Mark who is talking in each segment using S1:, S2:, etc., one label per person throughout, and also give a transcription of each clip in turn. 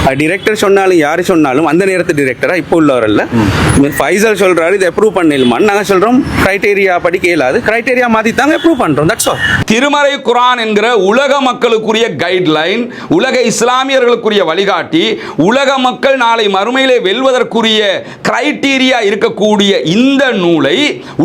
S1: Director சொன்னாலும் யார் சொன்னாலும் அந்த நேரத்து டிரெக்டராக இப்போ உள்ளவர் இல்லை. ஃபைசல் சொல்கிறாரு இதை அப்ரூவ் பண்ணிடலாமான்னு நாங்கள் சொல்கிறோம் க்ரைட்டேரியா படிக்க இயலாது, க்ரைட்டேரியா மாற்றி தாங்க அப்ரூவ் பண்ணுறோம். That's all.
S2: திருமறை குர்ஆன் என்கிற உலக மக்களுக்குரிய கைட்லைன், உலக இஸ்லாமியர்களுக்குரிய வழிகாட்டி, உலக மக்கள் நாளை மறுமையிலே வெல்வதற்குரிய கிரைட்டீரியா இருக்கக்கூடிய இந்த நூலை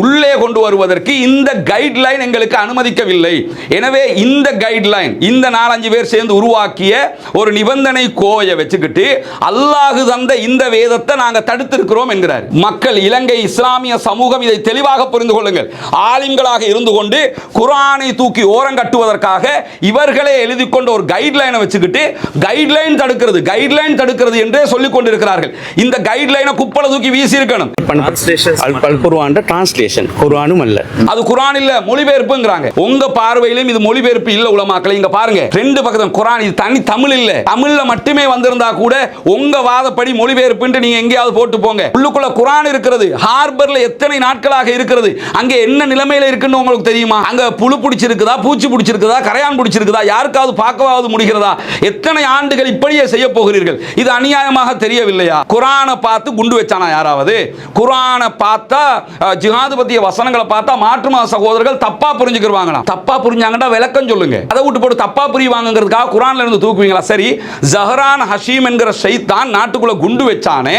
S2: உள்ளே கொண்டு வருவதற்கு இந்த கைட்லைன் எங்களுக்கு அனுமதிக்கவில்லை. எனவே இந்த கைட்லைன் இந்த 4-5 பேர் சேர்ந்து உருவாக்கிய ஒரு நிபந்தனை கோயை வச்சுக்கிட்டு அல்லாஹ் தந்த இந்த வேதத்தை நாங்கள் தடுத்திருக்கிறோம் என்கிறார். மக்கள், இலங்கை இஸ்லாமிய சமூகம் இதை தெளிவாக புரிந்து கொள்ளுங்கள். ஆலிம்களாக இருந்து கொண்டு குர்ஆனை தூக்கி ஓரம் கட்டுவதற்காக இவர்களே எழுதி கொண்ட ஒரு கைட்லைனை வச்சுக்கிட்டு கைட்லைன் தடுக்கிறது என்றே சொல்லிக் கொண்டிருக்கிறார்கள். இந்த கைட்லைனை குப்பல தூக்கி வீசி இருக்கணும்.
S1: டிரான்ஸ்லேஷன் குர்ஆனும் அல்ல,
S2: அது குர்ஆன் இல்ல, மொழிபெயர்ப்புங்கறாங்க. உங்க பார்வையிலும் இது மொழிபெயர்ப்பு இல்ல. உலமாக்களை இங்க பாருங்க, ரெண்டு பக்கத்தும் குர்ஆன், இது தனி தமிழ் இல்ல. தமிழ்ல மட்டுமே வந்திருந்தா கூட உங்க வாதப்படி மொழிபெயர்ப்புன்னு நீங்க எங்கேயாவது போட்டு போங்க. உள்ளுக்குள்ள குர்ஆன் இருக்கிறது. ஹார்பர்ல எத்தனை நாட்களாக இருக்கிறது, அங்க என்ன நிலைமையில இருக்குன்னு உங்களுக்கு தெரியுமா? அங்க புழு பிடிச்சிருக்குதா, பூச்சி பிடிச்சிருக்குதா, கரையான் பிடிச்சிருக்குதா, யாருக்காவது பார்க்கவாவது முடிகிறதா? எத்தனை ஆண்டுகள் இப்படியே செய்ய போகிறீர்கள்? இது அநியாயமாக தெரியவில்லையா? குர்ஆனை பார்த்து குண்டு வச்சானா யாராவது? குர்ஆனை பார்த்தா ஜிஹாது பத்திய வசனங்களை பார்த்தா மாற்று மத சகோதரர்கள் தப்பா புரிஞ்சுக்குவாங்களா? தப்பா புரிஞ்சாங்கடா விளக்கம் சொல்லுங்க. அதை விட்டு போட்டு தப்பா புரியுவாங்கிறதுக்காக குர்ஆன்ல இருந்து தூக்குவீங்களா? சரி, ஜஹரான் ஹஷீம் என்கிற ஷைத்தான் நாட்டுக்குள்ள குண்டு வச்சானே,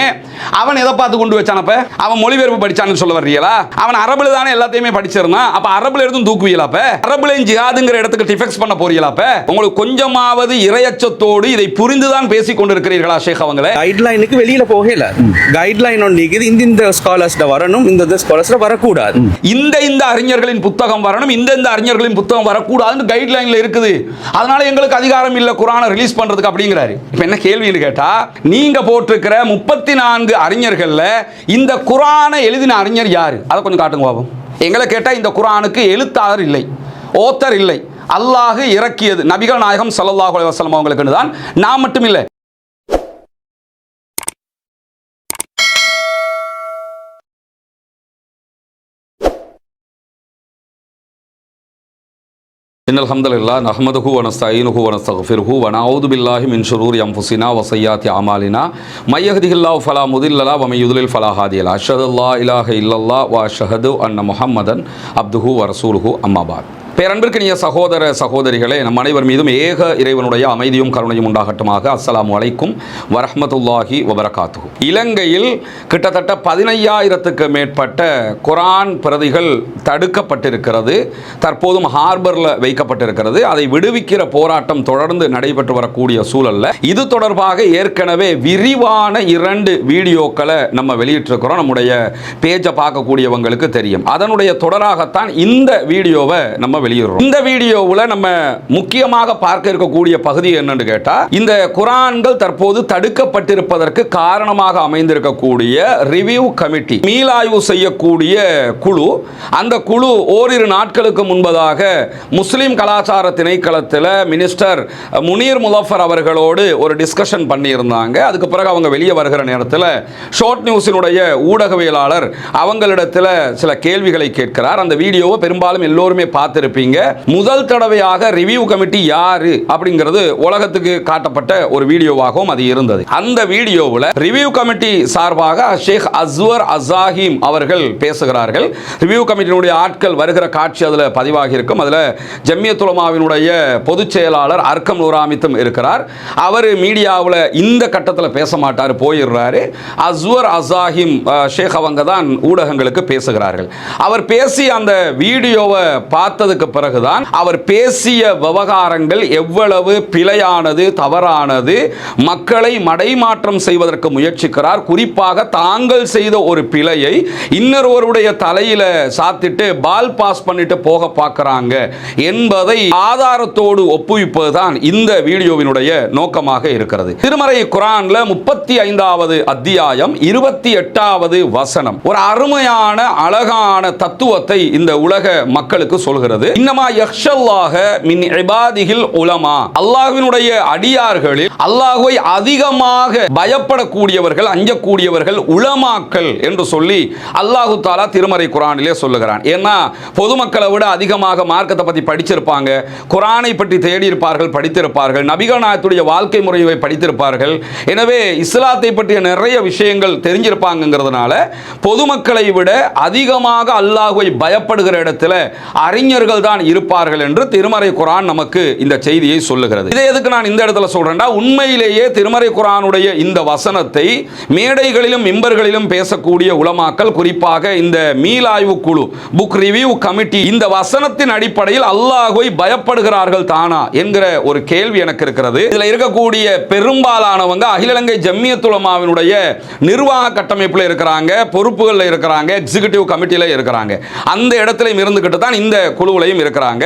S2: அவன் எதை பார்த்து குண்டு வச்சானப்ப? அவன் மொழிபெயர்ப்பு படிச்சான்னு சொல்ல வர்றீங்களா? அவன் அரபுல தானே எல்லாத்தையுமே படிச்சிருந்தான். அப்ப அரபுல இருந்து தூக்குவீங்களா? அப்ப அரபுலையும் ஜிஹாதுங்கிற இடத்துக்கு டிஃபெக்ஸ் பண்ண போறீங்களா? அப்ப உங்களுக்கு கொஞ்சமாவது இறையச்சத்தோடு இதை புரிந்துதான் பேசிக் கொண்டிருக்கிறீர்களா ஷேக் அவங்களே?
S1: கைட்லைனுக்கு வெளியில போகல. கைட்லைன் ஒன்று இந்த ஸ்காலர்ஸ்ட வரணும், இந்த ஸ்காலர்ஸ்ட வரக்கூடாது.
S2: இந்த அறிஞர்களின் புத்தகம் வரணும், இந்த அறிஞர்களின் புத்தகம் வரக்கூடாதுன்னு கைட்லைன்ல இருக்குது. அதனால எங்களுக்கு அதிகாரம் இல்ல குர்ஆனை ரிலீஸ் பண்றதுக்கு அப்படிங்கிறாரு. இப்ப என்ன கேள்வின்னு கேட்டா, நீங்க போட்டிருக்கிற 34 அறிஞர்கள்ல இந்த குர்ஆனை எழுதின அறிஞர் யாரு? அதை கொஞ்சம் காட்டுங்க பாப்போம். எங்களை கேட்டா இந்த குர்ஆனுக்கு எழுத்தாளர் இல்லை, ஓத்தர் இல்லை. அல்லாஹ் இறக்கியது நபிகள் நாயகம் ஸல்லல்லாஹு அலைஹி வஸல்லம் அவங்களுக்கு தான், நான் மட்டும் இல்லை. இன்னல் ஹம்துலில்லாஹ் நஹ்மதுஹு வ நஸ்தஈனுஹு வ நஸ்தக்ஃபிருஹு வ நஊது பில்லாஹி மின் ஷுரூரி அன்ஃபுஸினா வ ஸய்யிஆத்தி அமாலினா மை யஹ்திஹில்லாஹு ஃபலா முதில்ல லஹு வ மை யுத்லில் ஃபலா ஹாதிய லஹு அஷ்ஹது அல்லா இலாஹ இல்லல்லாஹ் வ அஷ்ஹது அன்ன முஹம்மதன் அப்துஹு வ ரசூலுஹு அம்மா பாத். பேரன்பிற்கினிய சகோதர சகோதரிகளே, நம் அனைவர் மீதும் ஏக இறைவனுடைய அமைதியும் கருணையும் உண்டாகட்டுமாக. அஸ்ஸலாமு அலைக்கும் வரஹ்மத்துல்லாஹி வபரகாத்துஹு. இலங்கையில் கிட்டத்தட்ட 15,000க்கு மேற்பட்ட குர்ஆன் பிரதிகள் தடுக்கப்பட்டிருக்கிறது. தற்போதும் ஹார்பரில் வைக்கப்பட்டிருக்கிறது. அதை விடுவிக்கிற போராட்டம் தொடர்ந்து நடைபெற்று வரக்கூடிய சூழல்ல இது தொடர்பாக ஏற்கனவே விரிவான 2 வீடியோக்களை நம்ம வெளியிட்டிருக்கிறோம். நம்முடைய பேஜை பார்க்கக்கூடியவங்களுக்கு தெரியும். அதனுடைய தொடராகத்தான் இந்த வீடியோவை நம்ம வெளியிடுறோம். இந்த வீடியோவில் நம்ம முக்கியமாக பார்க்க இருக்கக்கூடிய பகுதி என்னன்னு கேட்டா, இந்த குர்ஆன்கள் தற்போது தடுக்கப்பட்டிருப்பதற்கு காரணமாக அமைந்திருக்கக்கூடிய ரிவ்யூ கமிட்டி, மீளாய்வு செய்யக்கூடிய குழு. அந்த குழு ஓரிரு நாட்களுக்கு முன்பதாக முஸ்லிம் கலாச்சார திணைக்களத்தில் மினிஸ்டர் முனீர் முலஃபர் அவர்களோடு ஒரு டிஸ்கஷன் பண்ணியிருந்தாங்க. அதுக்கு பிறகு அவங்க வெளியே வருகிற நேரத்தில் ஷார்ட் நியூஸினுடைய ஊடகவியலாளர் அவங்களிடத்தில் சில கேள்விகளை கேட்கிறார். அந்த வீடியோவை பெரும்பாலும் எல்லோருமே பார்த்திருப்பீங்க. முதல் தடவையாக ரிவ்யூ கமிட்டி யாரு அப்படிங்கிறது உலகத்துக்கு காட்டப்பட்ட ஒரு வீடியோவாகவும் அது இருந்தது. அந்த வீடியோவில் ரிவ்யூ கமிட்டி சார்பாக ஷேக் அஸ்வர் அஸாஹிம் அவர்கள் பேசுகிறார்கள். ரிவ்யூ கமிட்டியினுடைய ஆட்கள் வருகிற காட்சி அதில் பதிவாகி இருக்கும். அதில் ஜம்மியத் உலமாவினுடைய பொதுச் செயலாளர் அர்க்கம் நூராமித்தும் இருக்கிறார். அவர் மீடியாவில் இந்த கட்டத்தில் பேச மாட்டார், போயிடுறாரு. அஸ்வர் அஸாஹிம் ஷேக் அவங்க தான் ஊடகங்களுக்கு பேசுகிறார்கள். அவர் பேசி அந்த வீடியோவை பார்த்ததுக்கு பிறகுதான் அவர் பேசிய விவகாரங்கள் எவ்வளவு பிழையானது, தவறானது, மக்களை மடைமாற்றம் செய்வதற்கு முயற்சிக்கிறார். குறிப்பாக தாங்கள் செய்த ஒரு பிழையை இன்னொருவருடைய தலையில சாத்திட்டு பால் பாஸ் பண்ணிட்டு போக பார்க்கிறாங்க என்பதை ஆதாரத்தோடு ஒப்புவிப்பதுதான் இந்த வீடியோவினுடைய நோக்கமாக இருக்கிறது. திருமறை குர்ஆன்ல 35வது அத்தியாயம் 28வது வசனம் ஒரு அருமையான அழகான தத்துவத்தை இந்த உலக மக்களுக்கு சொல்கிறது. இன்னமா யக்ஷல்லாஹ மின் இபாதிஹில் உலமா, அல்லாஹ்வினுடைய அடியார்களில் அல்லாஹ்வை அதிகமாக பயப்படக்கூடியவர்கள், அஞ்சக்கூடியவர்கள் உலமாக்கள் என்று சொல்லி அல்லாஹ் தஆலா திருமறை குர்ஆனிலே சொல்லுகிறான். ஏன்னா பொதுமக்களை விட அதிகமாக மார்க்கத்தை பற்றி படிச்சிருப்பாங்க, குர்ஆனை பற்றி தேடி இருப்பார்கள், படித்திருப்பார்கள், நபிகள் நாயகத்துடைய வாழ்க்கை முறையை படித்திருப்பார்கள். எனவே இஸ்லாத்தை பற்றிய நிறைய விஷயங்கள் தெரிஞ்சிருப்பாங்கிறதுனால பொதுமக்களை விட அதிகமாக அல்லாஹ்வை பயப்படுகிற இடத்துல அறிஞர்கள் தான் இருப்பார்கள் என்று திருமறை குர்ஆன் நமக்கு இந்த செய்தியை சொல்லுகிறது. இதை எதுக்கு நான் இந்த இடத்துல சொல்றேன்னா, உண்மையிலேயே திருமறை குர்ஆனுடைய இந்த வசனத்தை மேடைகளிலும் மிம்பர்களிலும் பேசக்கூடிய உலமாக்கள், குறிப்பாக இந்த மீளாய்வு குழு, புக் ரிவ்யூ கமிட்டி, இந்த வசனத்தின் அடிப்படையில் அல்லாஹ்வை பயப்படுகிறார்கள் தானா என்கிற ஒரு கேள்வி எனக்கு இருக்கிறது. இதுல இருக்கக்கூடிய பெரும்பாலானவங்க அகில இலங்கை ஜம்மியத்துல் உலமாவினுடைய நிர்வாக கட்டமைப்பில் இருக்கிறாங்க, பொறுப்புகளில் இருக்கிறாங்க, எக்ஸிகியூட்டிவ் கமிட்டியில் இருக்கிறாங்க. அந்த இடத்துல இருந்துகிட்டு தான் இந்த குழுவிலையும் இருக்கிறாங்க.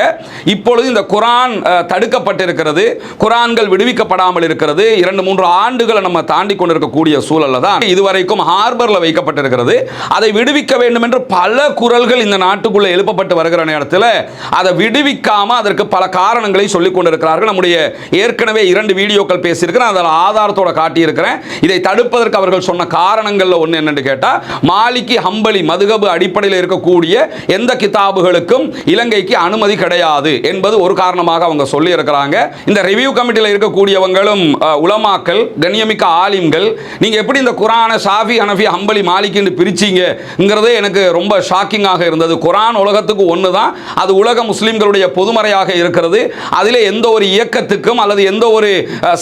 S2: இப்பொழுது இந்த குர்ஆன் தடுக்கப்பட்டிருக்கிறது, குர்ஆன்கள் விடுவிக்கப்படாமல் இருக்கிறது. 2-3 ஆண்டுகளை நம்ம தாண்டி கொண்டிருக்கக்கூடிய சூழல்ல தான் இதுவரைக்கும் ஹார்பர்ல வைக்கப்பட்டிருக்கிறது. அதை விடுவிக்க வேண்டும் என்று பல குரல்கள் இந்த நாட்டுக்குள்ள எழுப்பப்பட்டு வருகிற நேரத்தில் அதை விடுவிக்காம அதற்கு பல காரணங்களை சொல்லிக் கொண்டிருக்கிறார்கள். நம்முடைய ஏற்கனவே 2 வீடியோக்கள் பேசியிருக்கிறேன், அதில் ஆதாரத்தோட காட்டியிருக்கிறேன். இதை தடுப்பதற்கு அவர்கள் சொன்ன காரணங்கள்ல ஒன்று என்னன்னு கேட்டா, மாலிகி ஹம்பலி மதுகபு அடிப்படையில் இருக்கக்கூடிய எந்த கிதாபுகளுக்கும் இலங்கைக்கு அனுமதி கிடையாது என்பது ஒரு காரணமாக அவங்க சொல்லி இருக்கிறாங்க. இந்த ரிவ்யூ கமிட்டியில் இருக்கக்கூடியவங்களும் உலமாக்கள், கண்ணியமிக்க ஆலிம்கள், நீங்க எப்படி இந்த குர்ஆனை ஷாஃபி, ஹனஃபி, ஹம்பலி, மாலிகின்னு பிரிச்சீங்கங்கிறதே எனக்கு ரொம்ப ஷாக்கிங்காக இருந்தது. குர்ஆன் உலகத்துக்கு ஒன்று தான், அது உலக முஸ்லிம்களுடைய பொதுமறையாக இருக்கிறது. அதிலே எந்த ஒரு இயக்கத்துக்கும் அல்லது எந்த ஒரு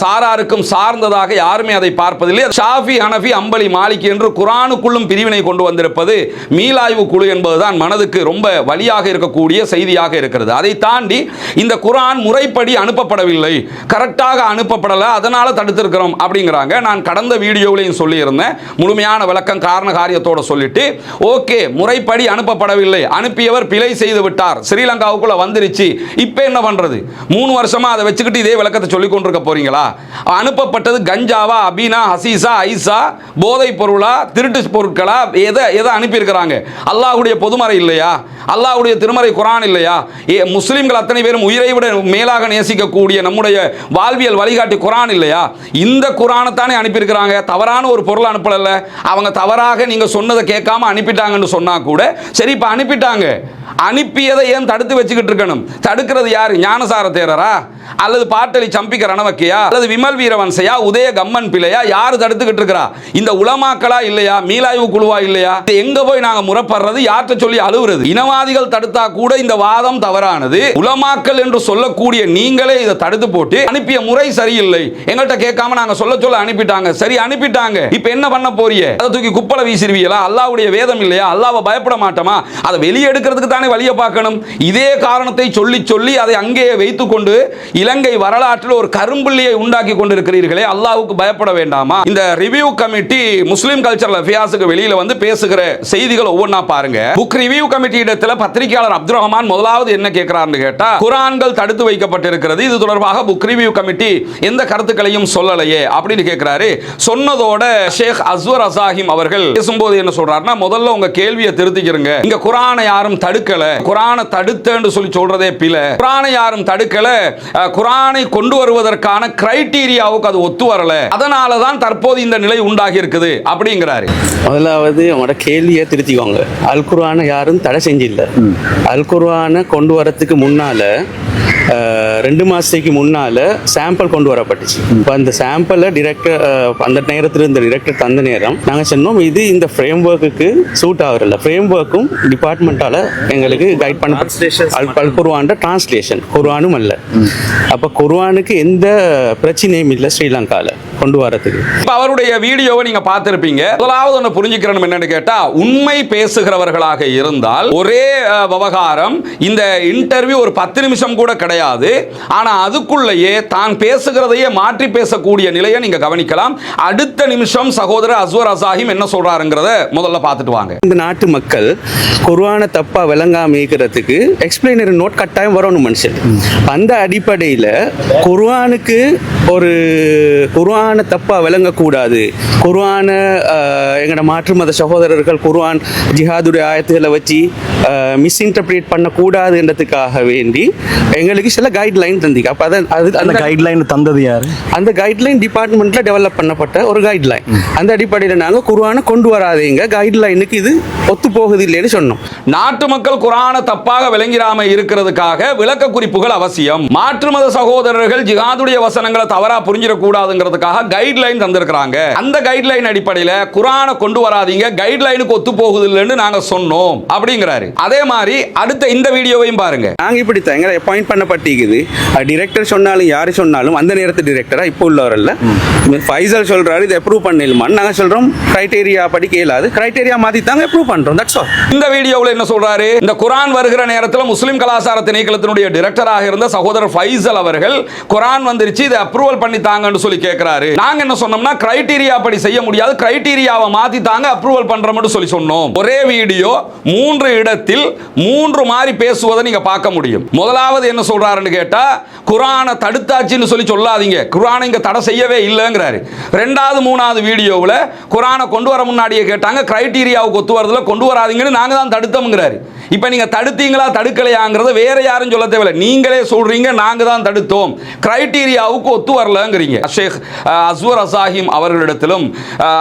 S2: சாராருக்கும் சார்ந்ததாக யாருமே அதை பார்ப்பதில்லை. ஷாஃபி, ஹனஃபி, ஹம்பலி, மாலிகி என்று குர்ஆனுக்குள்ளும் பிரிவினை கொண்டு வந்திருப்பது மீளாய்வு குழு என்பதுதான் மனதுக்கு ரொம்ப வலியாக இருக்கக்கூடிய செய்தியாக இருக்கிறது. அதை தாண்டி இந்த குர்ஆன் முறைப்படி அனுப்பப்படவில்லை, கரெக்டாக அனுப்பப்படலை, அதனால தடுத்திருக்கிறோம் அப்படிங்கிறாங்க. நான் கடந்த வீடியோவிலையும் சொல்லியிருந்தேன், முழுமையான விளக்கம் காரண காரியத்தோட சொல்லிட்டு, ஓகே முறைப்படி அனுப்பப்படவில்லை, அனுப்பியவர் பிழை செய்து விட்டார், ஸ்ரீலங்காவுக்குள்ள வந்துருச்சு, இப்போ என்ன பண்றது? 3 வருஷமா அதை வச்சுக்கிட்டு இதே விளக்கத்தை சொல்லிக் கொண்டிருக்க போறீங்களா? அனுப்பப்பட்டது கஞ்சாவா, அபீனா, ஹசீசா, ஐசா, போதை பொருளா, திருட்டு பொருட்களா, எதை அனுப்பியிருக்கிறாங்க? அல்லாஹ்வுடைய பொதுமறை இல்லையா? அல்லாஹ்வுடைய திருமறை குர்ஆன் இல்லையா? முஸ்லிம்கள் அத்தனை பேரும் உயிரை விட மேலாக நேசிக்கக்கூடிய நம்முடைய வாழ்வியல் வழிகாட்டி குர்ஆன் இல்லையா? இந்த குர்ஆனை தானே அனுப்பியிருக்கிறாங்க. தவறான ஒரு பொருள் அனுப்பல. அவங்க தவறாக நீங்க சொன்னதை கேட்காம அனுப்பிட்டாங்கன்னு சொன்னா கூட சரி, இப்ப அனுப்பிட்டாங்க, அனுப்பியதை ஏன் தடுத்து வச்சுக்கிட்டு இருக்கணும்? தடுக்கிறது யாரு? ஞானசார தேரரா, அல்லது பாட்டலி சம்பிக்க ரணவக்கையா, அல்லது விமல் வீரவன்சையா, உதய கம்மன் பிள்ளையா? யாரு தடுத்துக்கிட்டு இருக்கிறா? இந்த உலமாக்களா இல்லையா? மீளாய்வு குழுவா இல்லையா? எங்க போய் நாங்க முறப்படுறது? யார்கிட்ட சொல்லி அழுவுறது? இனவாதிகள் தடுத்தா கூட இந்த வாதம் தவறானது. உலமாக்கள் என்று சொல்லக்கூடிய நீங்களே இதை தடுத்து போட்டு அனுப்பிய முறை சரியில்லை, எங்கள்கிட்ட கேட்காம நாங்க சொல்ல அனுப்பிட்டாங்க. சரி, அனுப்பிட்டாங்க, இப்ப என்ன பண்ண போறீங்க? அதை தூக்கி குப்பலை வீசிடுவீங்களா? அல்லாஹ்வுடைய வேதம் இல்லையா? அல்லாஹ்வை பயப்பட மாட்டோமா? அதை வெளியே எடுக்கிறதுக்கு தானே வழியை பார்க்கணும். இதே காரணத்தை சொல்லி சொல்லி அதை அங்கேயே வைத்துக் கொண்டு இலங்கை வரலாற்றில் ஒரு கரும்புள்ளியை உண்டாக்கி கொண்டிருக்கிறீர்களே, அல்லாஹ்வுக்கு பயப்பட வேண்டாமா? இந்த ரிவ்யூ கமிட்டி முஸ்லிம் கல்ச்சரல் அஃபேர்ஸ்க்கு வெளியில வந்து பேசுகிற செய்திகள் ஒவ்வொன்றா பாருங்க. புக் ரிவ்யூ கமிட்டி இடத்துல பத்திரிகையாளர் அப்துல் ரஹ்மான் முதலாவது என்ன கேட்கிறார்னு கேட்டா, குர்ஆன்கள் தடுத்து வைக்கப்பட்டிருக்கிறது, இது தொடர்பாக புக் ரிவ்யூ கமிட்டி எந்த கருத்துக்களையும் சொல்லலையே அப்படின்னு கேட்கிறாரு. சொன்னதோட ஷேக் அஸ்வர் அசாஹிம் அவர்கள் பேசும்போது என்ன சொல்றாருன்னா, முதல்ல உங்க கேள்வியை திருத்திக்கிறங்க, இங்க குர்ஆனை யாரும் தடுக்கல, குர்ஆனை தடுத்தேன்னு சொல்லி சொல்றதே பிழை, குர்ஆனை யாரும் தடுக்கல, குர்ஆனை கொண்டு வருவதற்கான கிரைட்டீரியாவுக்கு அது ஒத்து வரல, அதனால தான் தற்போது இந்த நிலை உண்டாகி இருக்குது அப்படிங்கிறாரு.
S1: முதலாவது அவங்களோட கேள்வியை திருத்திக்கோங்க. அல் குர்ஆனை யாரும் தடை செஞ்சில்லை. அல் குர்ஆனை கொண்டு வரதுக்கு முன்னால 2 மாதத்துக்கு முன்னால் சாம்பிள் கொண்டு வரப்பட்டுச்சு. இப்போ அந்த சாம்பிளை டிரெக்டர் அந்த நேரத்தில் இந்த டிரெக்டர் தந்த நேரம் நாங்கள் சொன்னோம், இது இந்த ஃப்ரேம் ஒர்க்குக்கு சூட் ஆகிறல்ல. ஃப்ரேம் ஒர்க்கும் டிபார்ட்மெண்ட்டால் எங்களுக்கு கைட் பண்ண அல் குர்ஆன் டிரான்ஸ்லேஷன், குர்ஆனும் அல்ல. அப்போ குர்ஆனுக்கு எந்த பிரச்சனையும் இல்லை ஸ்ரீலங்காவில் கொண்டு வரதுக்கு.
S2: இப்போ அவருடைய வீடியோவை நீங்கள் பார்த்துருப்பீங்க. முதலாவது ஒன்று புரிஞ்சுக்கிறோம் என்னன்னு கேட்டால், உண்மை பேசுகிறவர்களாக இருந்தால் ஒரே விவகாரம், இந்த இன்டர்வியூ ஒரு 10 நிமிஷம் கூட கிடையாது. ஆனா அதுக்குள்ளேயே தான் பேசுகிறதையே மாற்றி பேசக்கூடிய நிலையை நீங்க கவனிக்கலாம். அடுத்த நிமிஷம் சகோதரர் அஸ்வர் அசாஹிம் என்ன சொல்றாருங்கிறத முதல்ல பார்த்துட்டு வாங்க.
S1: இந்த நாட்டு மக்கள் குர்ஆனை தப்பா விளங்காம இருக்கிறதுக்கு எக்ஸ்பிளைனரி நோட் கட்டாயம் வரணும் மனுஷன். அந்த அடிப்படையில் குர்ஆனுக்கு ஒரு குர்ஆன் குர்ஆனை தப்பாக விளங்கக்கூடாது, குர்ஆனை எங்களோட மாற்று மத சகோதரர்கள் குர்ஆன் ஜிஹாதுடைய ஆயத்துகளை வச்சு மிஸ்இன்டர்பிரேட் பண்ணக்கூடாதுன்றதுக்காக வேண்டி எங்களுக்கு சில கைட்லைன் தந்திக்கு. அப்போ
S3: அந்த கைட்லைன் தந்தது யார்?
S1: அந்த கைட்லைன் டிபார்ட்மெண்ட்டில் டெவலப் பண்ணப்பட்ட ஒரு கைட்லைன். அந்த அடிப்படையில் நாங்கள் குர்ஆனை கொண்டு வராதீங்க, கைட்லைனுக்கு இது ஒத்து போகுது இல்லைன்னு சொன்னோம்.
S2: நாட்டு மக்கள் குர்ஆனை தப்பாக விளங்கிராம இருக்கிறதுக்காக விளக்க குறிப்புகள் அவசியம். மாற்று மத சகோதரர்கள் ஜிஹாதுடைய வசனங்களை தவறா புரிஞ்சிடக்கூடாதுங்கிறதுக்காக கைட்லைன் தந்திருக்கிறாங்க. அந்த கைட்லைன் அடிப்படையில் குர்ஆனை கொண்டு வராதீங்க, கைட்லைனுக்கு ஒத்து போகுது இல்லைன்னு நாங்க சொன்னோம் அப்படிங்கிறாரு. அதே மாதிரி அடுத்த இந்த வீடியோவையும் பாருங்க.
S1: நாங்கள் இப்படித்தான் எங்களை அப்பாயிண்ட் பண்ணப்பட்டிருக்குது. டிரெக்டர் சொன்னாலும் யார் சொன்னாலும் அந்த நேரத்து டிரெக்டரா இப்போ உள்ளவரல்ல ஃபைசல் சொல்றாரு இது அப்ரூவ் பண்ணிடலாமான்னு நாங்கள் சொல்றோம். கிரைட்டேரியா படி கேளாது, கிரைட்டேரியா மாத்தி தாங்க அப்ரூவ் பண்றோம். That's all.
S2: இந்த வீடியோவில் என்ன சொல்றாரு? இந்த குர்ஆன் வருகிற நேரத்தில் முஸ்லிம் கலாச்சார திணைக்களத்தினுடைய டிரெக்டராக இருந்த சகோதரர் ஃபைசல் அவர்கள் குர்ஆன் வந்துருச்சு இதை அப்ரூவல் பண்ணி தாங்கன்னு சொல்லி கேட்கிறாரு. நாங்க என்ன சொன்னோம்னா கிரைட்டீரியா படி செய்ய முடியாது, கிரைட்டீரியாவை மாத்தி தாங்க அப்ரூவல் பண்றோம்னு சொல்லி சொன்னோம். ஒரே வீடியோ 3 இடத்தில் 3 மாதிரி பேசுவதை நீங்க பார்க்க முடியும். முதலாவது என்ன சொல்றாருன்னு கேட்டா குர்ஆனை தடுத்தாச்சுன்னு சொல்லி சொல்லாதீங்க, குர்ஆனை இங்க தடை செய்யவே இல்லைங்கிறாரு. 2வது 3வது வீடியோவில் குர்ஆனை கொண்டு வர முன்னாடியே கேட்டாங்க கிரைட்டீரியாவுக்கு ஒத்து வரதுல கொண்டு வராதீங்கன்னு நாங்க தான் தடுத்தோம்ங்கிறாரு. இப்போ நீங்க தடுத்தீங்களா தடுக்கலையாங்கிறத வேற யாரும் சொல்ல தேவையில்லை, நீங்களே சொல்றீங்க நாங்க தான் தடுத்தோம், கிரைட்டீரியாவுக்கு ஒத்து வரலங்கிறீங்க. ஷேக் அஸ்வர் அசாஹிம் அவர்களிடத்திலும்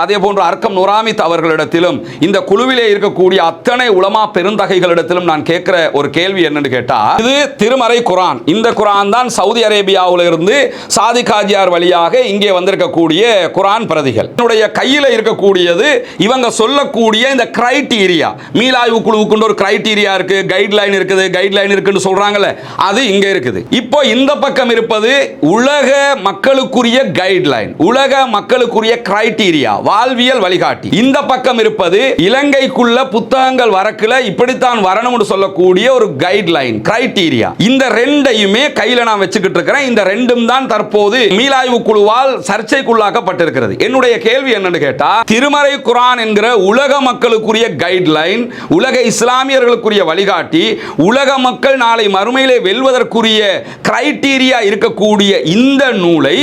S2: அதே போன்று அர்க்கம் நுராமித் அவர்களிடத்திலும் இந்த குழுவிலே இருக்கக்கூடிய அத்தனை உலமா பெருந்தகைகளிடத்திலும் நான் கேட்கிற ஒரு கேள்வி என்னன்னு கேட்டா, இது திருமறை குர்ஆன். இந்த குர்ஆன் தான் சவுதி அரேபியாவில் இருந்து சாதிக் ஹாஜியார் வழியாக இங்கே வந்திருக்கக்கூடிய குர்ஆன் பிரதிகள். என்னுடைய கையில் இருக்கக்கூடியது இவங்க சொல்லக்கூடிய இந்த கிரைட்டீரியா. மீளாய்வு குழுவுக்கு ஒரு கிரைட்டீரியா இருக்கு, கைட்லைன் இருக்குது, கைட்லைன் இருக்குன்னு சொல்றாங்கல்ல, அது இங்க இருக்குது. இப்போ இந்த பக்கம் இருப்பது உலக மக்களுக்குரிய கைட்லைன், உலக மக்களுக்குரிய கிரைட்டீரியா, வாழ்வியல் வழிகாட்டி. இந்த பக்கம் இருப்பது இலங்கைக்குள்ள புத்தகங்கள் வரக்குல இப்படித்தான் வரணும்னு சொல்லக்கூடிய ஒரு கைட்லைன், கிரைட்டீரியா. இந்த ரெண்டையுமே கையில நான் வச்சுக்கிட்டு இருக்கிறேன். இந்த ரெண்டும் தான் தற்போது மீளாய்வு குழுவால் சர்ச்சைக்குள்ளாக்கப்பட்டிருக்கிறது. என்னுடைய கேள்வி என்னன்னு கேட்டா, திருமறை குர்ஆன் என்கிற உலக மக்களுக்குரிய கைட்லைன், உலக இஸ்லாமியர்களுக்குரிய வழிகாட்டி, உலக மக்கள் நாளை மறுமையிலே வெல்வதற்குரிய கிரைட்டீரியா இருக்கக்கூடிய இந்த நூலை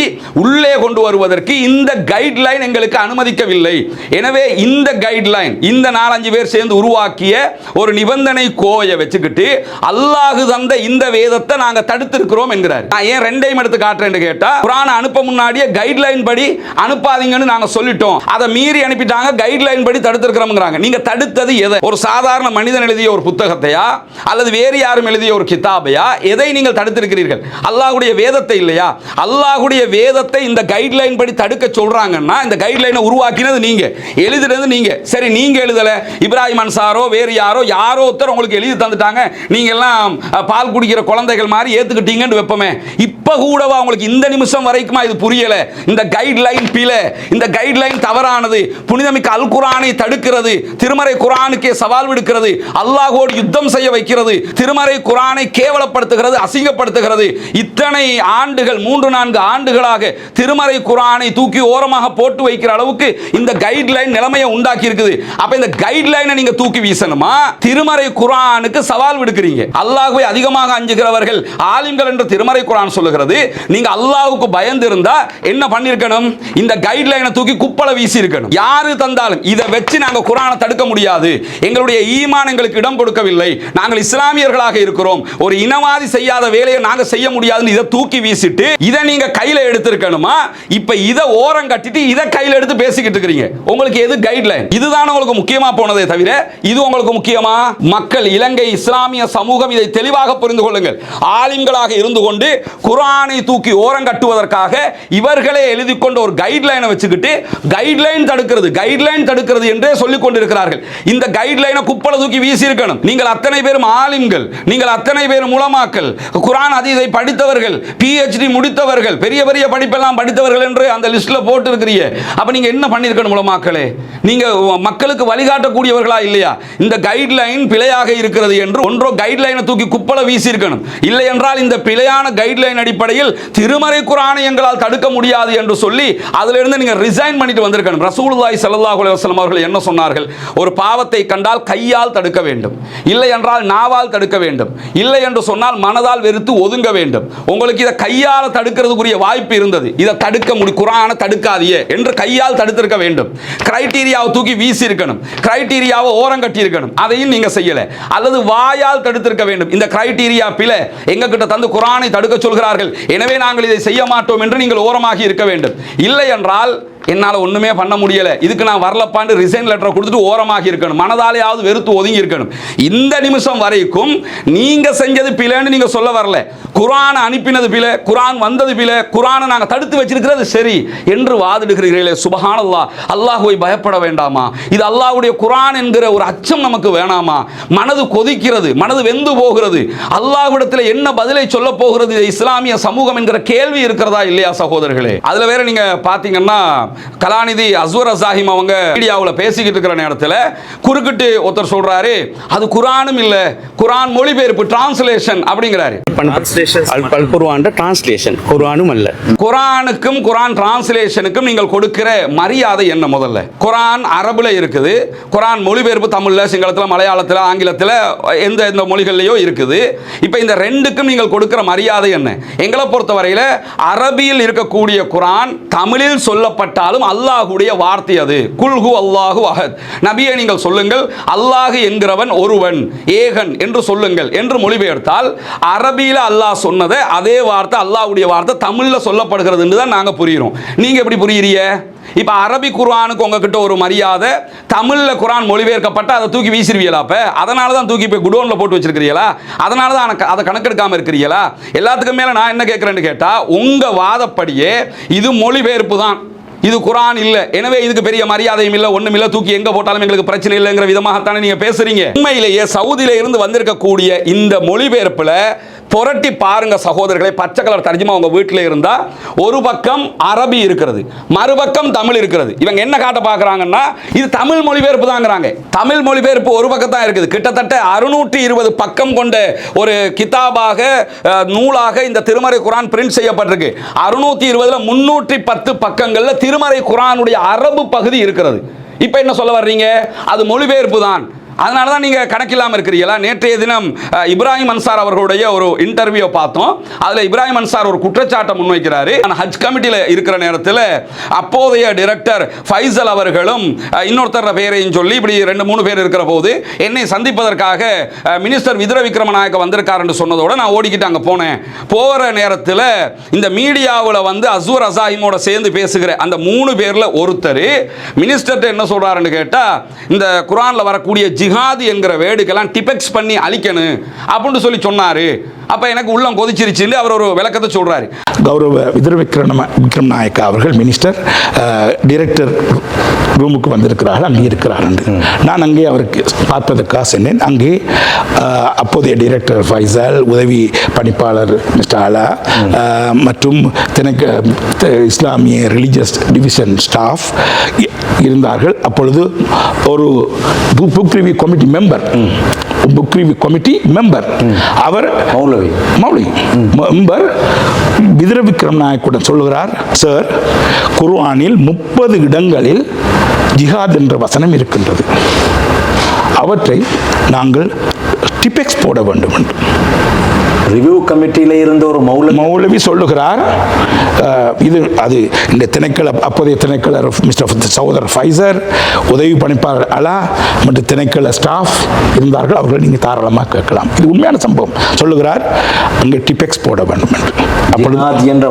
S2: உள்ளே கொண்டு வருவதற்கு இந்த கைட்லைன் எங்களுக்கு அனுமதிக்கவில்லை. எனவே இந்த கைட்லைன் இந்த 4-5 பேர் சேர்ந்து உருவாக்கிய ஒரு நிபந்தனை கோயை வச்சுக்கிட்டு அல்லாஹ் தந்த இந்த வேதத்தை நாங்க தடுத்திருக்கிறோம் என்கிறார். நான் ஏன் ரெண்டையும் எடுத்து காட்டுறேன்னு கேட்டா, குர்ஆனை அனுப்ப முன்னாடியே கைட்லைன் படி அனுப்பாதீங்கன்னு நாங்க சொல்லிட்டோம், அதை மீறி அனுப்பிட்டாங்க, கைட்லைன் படி தடுத்திருக்கிறோம்ங்கறாங்க. நீங்க தடுத்தது எதை? ஒரு சாதாரண மனிதன் எழுதிய ஒரு புத்தகத்தையா அல்லது வேறு யாரும் எழுதிய ஒரு கிதாபையா? எதை நீங்கள் தடுத்திருக்கிறீர்கள்? அல்லாஹ்வுடைய வேதத்தை இல்லையா? அல்லாஹ்வுடைய வேதத்தை இந்த கைட்லைன் படி தடுக்க சொல்றாங்கன்னா இந்த கைட்லைனை உருவாக்கினது நீங்க, எழுதினது நீங்க. சரி, நீங்க எழுதல, இப்ராஹிம் அன்சாரோ வேறு யாரோ ஒருத்தர் உங்களுக்கு எழுதி தந்துட்டாங்க, நீங்க எல்லாம் பால் குடிக்கிற குழந்தைகள் மாதிரி ஏத்துக்கிட்டீங்கன்னு வெப்பமே. இப்ப கூடவா உங்களுக்கு இந்த நிமிஷம் வரைக்குமா இது புரியல? இந்த கைட்லைன் பிழை, இந்த கைட்லைன் தவறானது, புனிதமிக்க அல் குர்ஆனை தடுக்கிறது, திருமறை குர்ஆனுக்கே சவால் விடுக்கிறது, அல்லாஹ்வோடு யுத்தம் செய்ய வைக்கிறது, திருமறை குர்ஆனை கேவலப்படுத்துகிறது, அசிங்கப்படுத்துகிறது. இத்தனை ஆண்டுகள் 3-4 ஆண்டுகளாக திருமறை குர்ஆனை தூக்கி ஓரமாக போட்டு வைக்கிற அளவுக்கு இந்த கைட்லைன் நிலைமையை உண்டாக்கி இருக்குது. அப்ப இந்த கைட்லைனை நீங்க தூக்கி வீசணுமா? திருமறை குர்ஆனுக்கு சவால் விடுக்கிறீங்க. அல்லாஹ்வை அதிகமாக அஞ்சுகிறவர்கள் ஆலிம்கள் என்று திருமறை குர்ஆன் சொல்லுகிறது. நீங்க அல்லாஹ்வுக்கு பயந்து இருந்தா என்ன பண்ணிருக்கணும்? இந்த கைட்லைனை தூக்கி குப்பள வீசி இருக்கணும். யாரு தந்தாலும் இதை வச்சு நாங்க குர்ஆனை தடுக்க முடியாது, எங்களுடைய ஈமான் எங்களுக்கு இடம் கொடுக்கவில்லை, நாங்கள் இஸ்லாமியர்களாக இருக்கிறோம், ஒரு இனவாதி செய்யாத வேலையை நாங்க செய்ய முடியாதுன்னு இதை தூக்கி வீசிட்டு இதை நீங்க கையில எடுத்திருக்கணுமா? இப்ப இதை ஓரம் கட்டிட்டு இதை கையில எடுத்து பேசிக்கிட்டு இருக்கிறீங்க. உங்களுக்கு எது கைட்லைன்? இதுதான் உங்களுக்கு முக்கியமா போனதே தவிர இது உங்களுக்கு முக்கியமா? மக்கள், இலங்கை இஸ்லாமிய சமூகம் இதை தெளிவாக புரிந்து கொள்ளுங்கள். ஆலிம்களாக இருந்து கொண்டு குர்ஆனை தூக்கி ஓரம் கட்டுவதற்காக இவர்களே எழுதி கொண்ட ஒரு கைட்லைனை வச்சுக்கிட்டு கைட்லைன் தடுக்கிறது என்றே சொல்லிக் கொண்டிருக்கிறார்கள். இந்த கைட்லைனை குப்பள தூக்கி வீசி இருக்கணும். நீங்கள் அத்தனை பேரும் ஆலிம்கள், நீங்கள் அத்தனை பேரும் உலமாக்கள், குர்ஆன் ஹதீஸை படித்தவர்கள், PhD முடித்தவர்கள், பெரிய பெரிய படிப்பெல்லாம் படித்தவர்கள் என்று அந்த லிஸ்ட்ல போட்டு இருக்கிறீங்க. அப்ப நீங்க என்ன பண்ணிருக்கணும் உலமாக்களே? நீங்க மக்களுக்கு வழிகாட்டக்கூடியவர்களா இல்லையா? இந்த கைட்லைன் பிழையாக இருக்கிறது என்று ஒன்றோ கைட்லைனை தூக்கி குப்பள வீசி இருக்கணும். இல்லை என்றால் இந்த பிழையான கைட்லைன் அடிப்படையில் திருமறை குர்ஆனை எங்களால் தடுக்க முடியாது என்று சொல்லி அதிலிருந்து நீங்க ரிசைன் பண்ணிட்டு வந்திருக்கணும். ரசூலுல்லாஹி ஸல்லல்லாஹு அலைஹி வஸல்லம் அவர்கள் என்ன சொன்னார்கள்? ஒரு பாவத்தை கண்டால் கையால் தடுக்க வேண்டும், இல்லை என்றால் நாவால் தடுக்க வேண்டும், இல்லை என்று சொன்னால் மனதால் வெறுத்து ஒதுங்க வேண்டும். உங்களுக்கு இதை கையால் தடுக்கிறதுக்குரிய வாய்ப்பு இருந்தது. இதை தடுக்க முடியும், குர்ஆனை தடுக்காதீங்க என்று கையால் தடுத்திருக்க வேண்டும். கிரைட்டீரியாவை தூக்கி வீசி இருக்கணும், கிரைட்டீரியாவை ஓரம் கட்டி இருக்கணும். அதையும் நீங்க செய்யல. அல்லது வாயால் தடுத்திருக்க வேண்டும். இந்த கிரைட்டீரியா பிழை, எங்க கிட்ட தந்து குர்ஆனை தடுக்க சொல்கிறார்கள், எனவே நாங்கள் இதை செய்ய மாட்டோம் என்று நீங்கள் ஓரமாகி இருக்க வேண்டும். இல்லை என்றால் என்னால் ஒன்றுமே பண்ண முடியலை, இதுக்கு நான் வரலப்பான்னு ரிசைன் லெட்டரை கொடுத்துட்டு ஓரமாகி இருக்கணும், மனதாலேயாவது வெறுத்து ஒதுங்கி இருக்கணும். இந்த நிமிஷம் வரைக்கும் நீங்க செஞ்சது பிழைன்னு நீங்க சொல்ல வரல. குர்ஆனை அனுப்பினது பிழை, குர்ஆன் வந்தது பிழை, குர்ஆனை நாங்கள் தடுத்து வச்சிருக்கிறது சரி என்று வாதிடுகிறீர்களே. சுப்ஹானல்லாஹ். அல்லாஹ்வை பயப்பட வேண்டாமா? இது அல்லாஹ்வுடைய குர்ஆன் என்கிற ஒரு அச்சம் நமக்கு வேணாமா? மனது கொதிக்கிறது, மனது வெந்து போகிறது. அல்லாஹ்விடத்தில் என்ன பதிலை சொல்ல போகிறது இந்த இஸ்லாமிய சமூகம் என்கிற கேள்வி இருக்கிறதா இல்லையா சகோதரர்களே? அதுல வேற நீங்க பாத்தீங்கன்னா கலாநிதி அஸ்வர் அசாஹிம் அவங்க மீடியாவில் பேசிக்கிட்டு இருக்கிற நேரத்தில் குறுக்கிட்டு ஒருத்தர் சொல்றாரு, அது குர்ஆனும் இல்ல, குர்ஆன் மொழிபெயர்ப்பு டிரான்ஸ்லேஷன் அப்படிங்கிறாரு.
S1: அல் குர்ஆன் டிரான்ஸ்லேஷன், குர்ஆனும் அல்ல.
S2: குர்ஆனுக்கும் குர்ஆன் டிரான்ஸ்லேஷனுக்கும் நீங்கள் கொடுக்கிற மரியாதை என்ன? முதல்ல குர்ஆன் அரபுல இருக்குது, குர்ஆன் மொழிபெயர்ப்பு தமிழ்ல, சிங்களத்தில், மலையாளத்தில், ஆங்கிலத்தில், எந்த மொழிகள்லையோ இருக்குது. இப்போ இந்த ரெண்டுக்கும் நீங்கள் கொடுக்கிற மரியாதை என்ன? எங்களை பொறுத்தவரையில் அரபியில் இருக்கக்கூடிய குர்ஆன் தமிழில் சொல்லப்பட்ட அல்லாஹ்வுடைய வார்த்தை அது. குல்ஹு அல்லாஹு அஹத், நபியே நீங்கள் சொல்லுங்கள் அல்லாஹ் என்கிறவன் ஒருவன் ஏகன் என்று சொல்லுங்கள் என்று மொழிபெயர்த்தால் அரபியில அல்லாஹ் சொன்னதை அதே வார்த்தை அல்லாஹ்வுடைய வார்த்தை தமிழ்ல சொல்லப்படுகிறது என்று தான் நாங்க புரிகிறோம். நீங்க எப்படி புரியுறீங்க? இப்ப அரபி குர்ஆனுக்கு உங்ககிட்ட ஒரு மரியாதை, தமிழ்ல குர்ஆன் மொழிபெயர்க்கப்பட்ட அதை தூக்கி வீசிருவீங்களா? அப்ப அதனால தான் தூக்கி போய் குடோன்ல போட்டு வச்சிருக்கிறீங்களா? அதனால தான் அதை கணக்கெடுக்காம இருக்கிறீங்களா? எல்லாத்துக்கும் மேல நான் என்ன கேட்கிறேன்னு கேட்டா, உங்க வாதப்படியே இது மொழிபெயர்ப்பு தான், இது குர்ஆன் இல்ல, எனவே இதுக்கு பெரிய மரியாதையும் இல்ல, ஒண்ணும் இல்ல, தூக்கி எங்க போட்டாலும் எங்களுக்கு பிரச்சனை இல்லைங்கிற விதமாகத்தானே நீங்க பேசுறீங்க. உண்மையிலேயே சவுதியில இருந்து வந்திருக்கக்கூடிய இந்த மொழிபெயர்ப்புல புரட்டி பாருங்க சகோதரர்களை. பச்சை கலர் தர்ஜுமா உங்க வீட்டில் இருந்தா ஒரு பக்கம் அரபி இருக்கிறது, மறுபக்கம் தமிழ் இருக்கிறது. இவங்க என்ன காட்ட பார்க்கறாங்கன்னா இது தமிழ் மொழிபெயர்ப்பு தாங்கிறாங்க. தமிழ் மொழிபெயர்ப்பு ஒரு பக்கம் தான் இருக்குது. கிட்டத்தட்ட 620 பக்கம் கொண்ட ஒரு கிதாபாக, நூலாக இந்த திருமறை குர்ஆன் பிரிண்ட் செய்யப்பட்டிருக்கு. 620ல 310 பக்கங்கள்ல திருமறை குர்ஆனுடைய அரபு பகுதி இருக்கிறது. இப்போ என்ன சொல்ல வர்றீங்க? அது மொழிபெயர்ப்பு தான். அதனால தான் நீங்கள் கணக்கில்லாமல் இருக்கிறீங்களா? நேற்றைய தினம் இப்ராஹிம் அன்சார் அவர்களுடைய ஒரு இன்டர்வியூ பார்த்தோம். அதில் இப்ராஹிம் அன்சார் ஒரு குற்றச்சாட்டை முன்வைக்கிறாரு. ஹஜ் கமிட்டியில் இருக்கிற நேரத்தில் அப்போதைய டைரக்டர் ஃபைசல் அவர்களும் இன்னொருத்தர பெயரையும் சொல்லி இப்படி 2-3 பேர் இருக்கிற போது என்னை சந்திப்பதற்காக மினிஸ்டர் விதுர விக்ரமநாயக்க வந்திருக்கார் என்று சொன்னதோடு நான் ஓடிக்கிட்டு அங்கே போனேன். போகிற நேரத்தில் இந்த மீடியாவில் வந்து அஸ்வர் அசாஹிமோட சேர்ந்து பேசுகிற அந்த 3 பேரில் ஒருத்தர் மினிஸ்டர்கிட்ட என்ன சொல்கிறாருன்னு கேட்டால், இந்த குர்ஆனில் வரக்கூடிய ஜிஹாத் என்கிற வேர்டுக்கெல்லாம் டிபெக்ஸ் பண்ணி அழிக்கணும் அப்படின்னு சொல்லி சொன்னாரு. அப்ப எனக்கு உள்ளம் கொதிச்சிருச்சுன்னு அவர் ஒரு விளக்கத்தை சொல்றாரு.
S4: கௌரவ விதுர விக்ரமநாயக்க அவர்கள் மினிஸ்டர் டைரக்டர் ரூமுக்கு வந்திருக்கிறார்கள், அங்கே இருக்கிறார். நான் அங்கே அவருக்கு பார்ப்பதற்காக சென்றேன். அங்கே அப்போதைய டைரக்டர் ஃபைசல், உதவி பணிப்பாளர் மிஸ்டர் அலா மற்றும் இஸ்லாமிய ரிலீஜியஸ் டிவிஷன் ஸ்டாஃப் இருந்தார்கள். அப்பொழுது ஒரு புக் ரிவ்யூ கமிட்டி மெம்பர் அவர் மௌலவி மெம்பர் விதுர விக்ரமநாயக்குடன் சொல்லுகிறார், சார், குர்ஆனில் 30 இடங்களில் ஜிஹாத் என்ற வசனம் இருக்கின்றது, அவற்றை நாங்கள் டிபெக்ஸ் போட வேண்டும் என்று
S3: ரிவ்யூ கமிட்டியில இருந்த ஒரு
S4: மௌலவி சொல்லுகிறார். இது அது இந்த அப்போதைய திணைக்களர் மிஸ்டர் சகோதரர் ஃபைசர், உதவி பணிப்பாளர் அலா மற்றும் திணைக்கள ஸ்டாஃப் இருந்தார்கள். அவர்கள் நீங்கள் தாராளமாக கேட்கலாம். இது உண்மையான சம்பவம். சொல்லுகிறார், அங்கே டிபெக்ஸ் போட வேண்டும் என்று.
S3: என்ற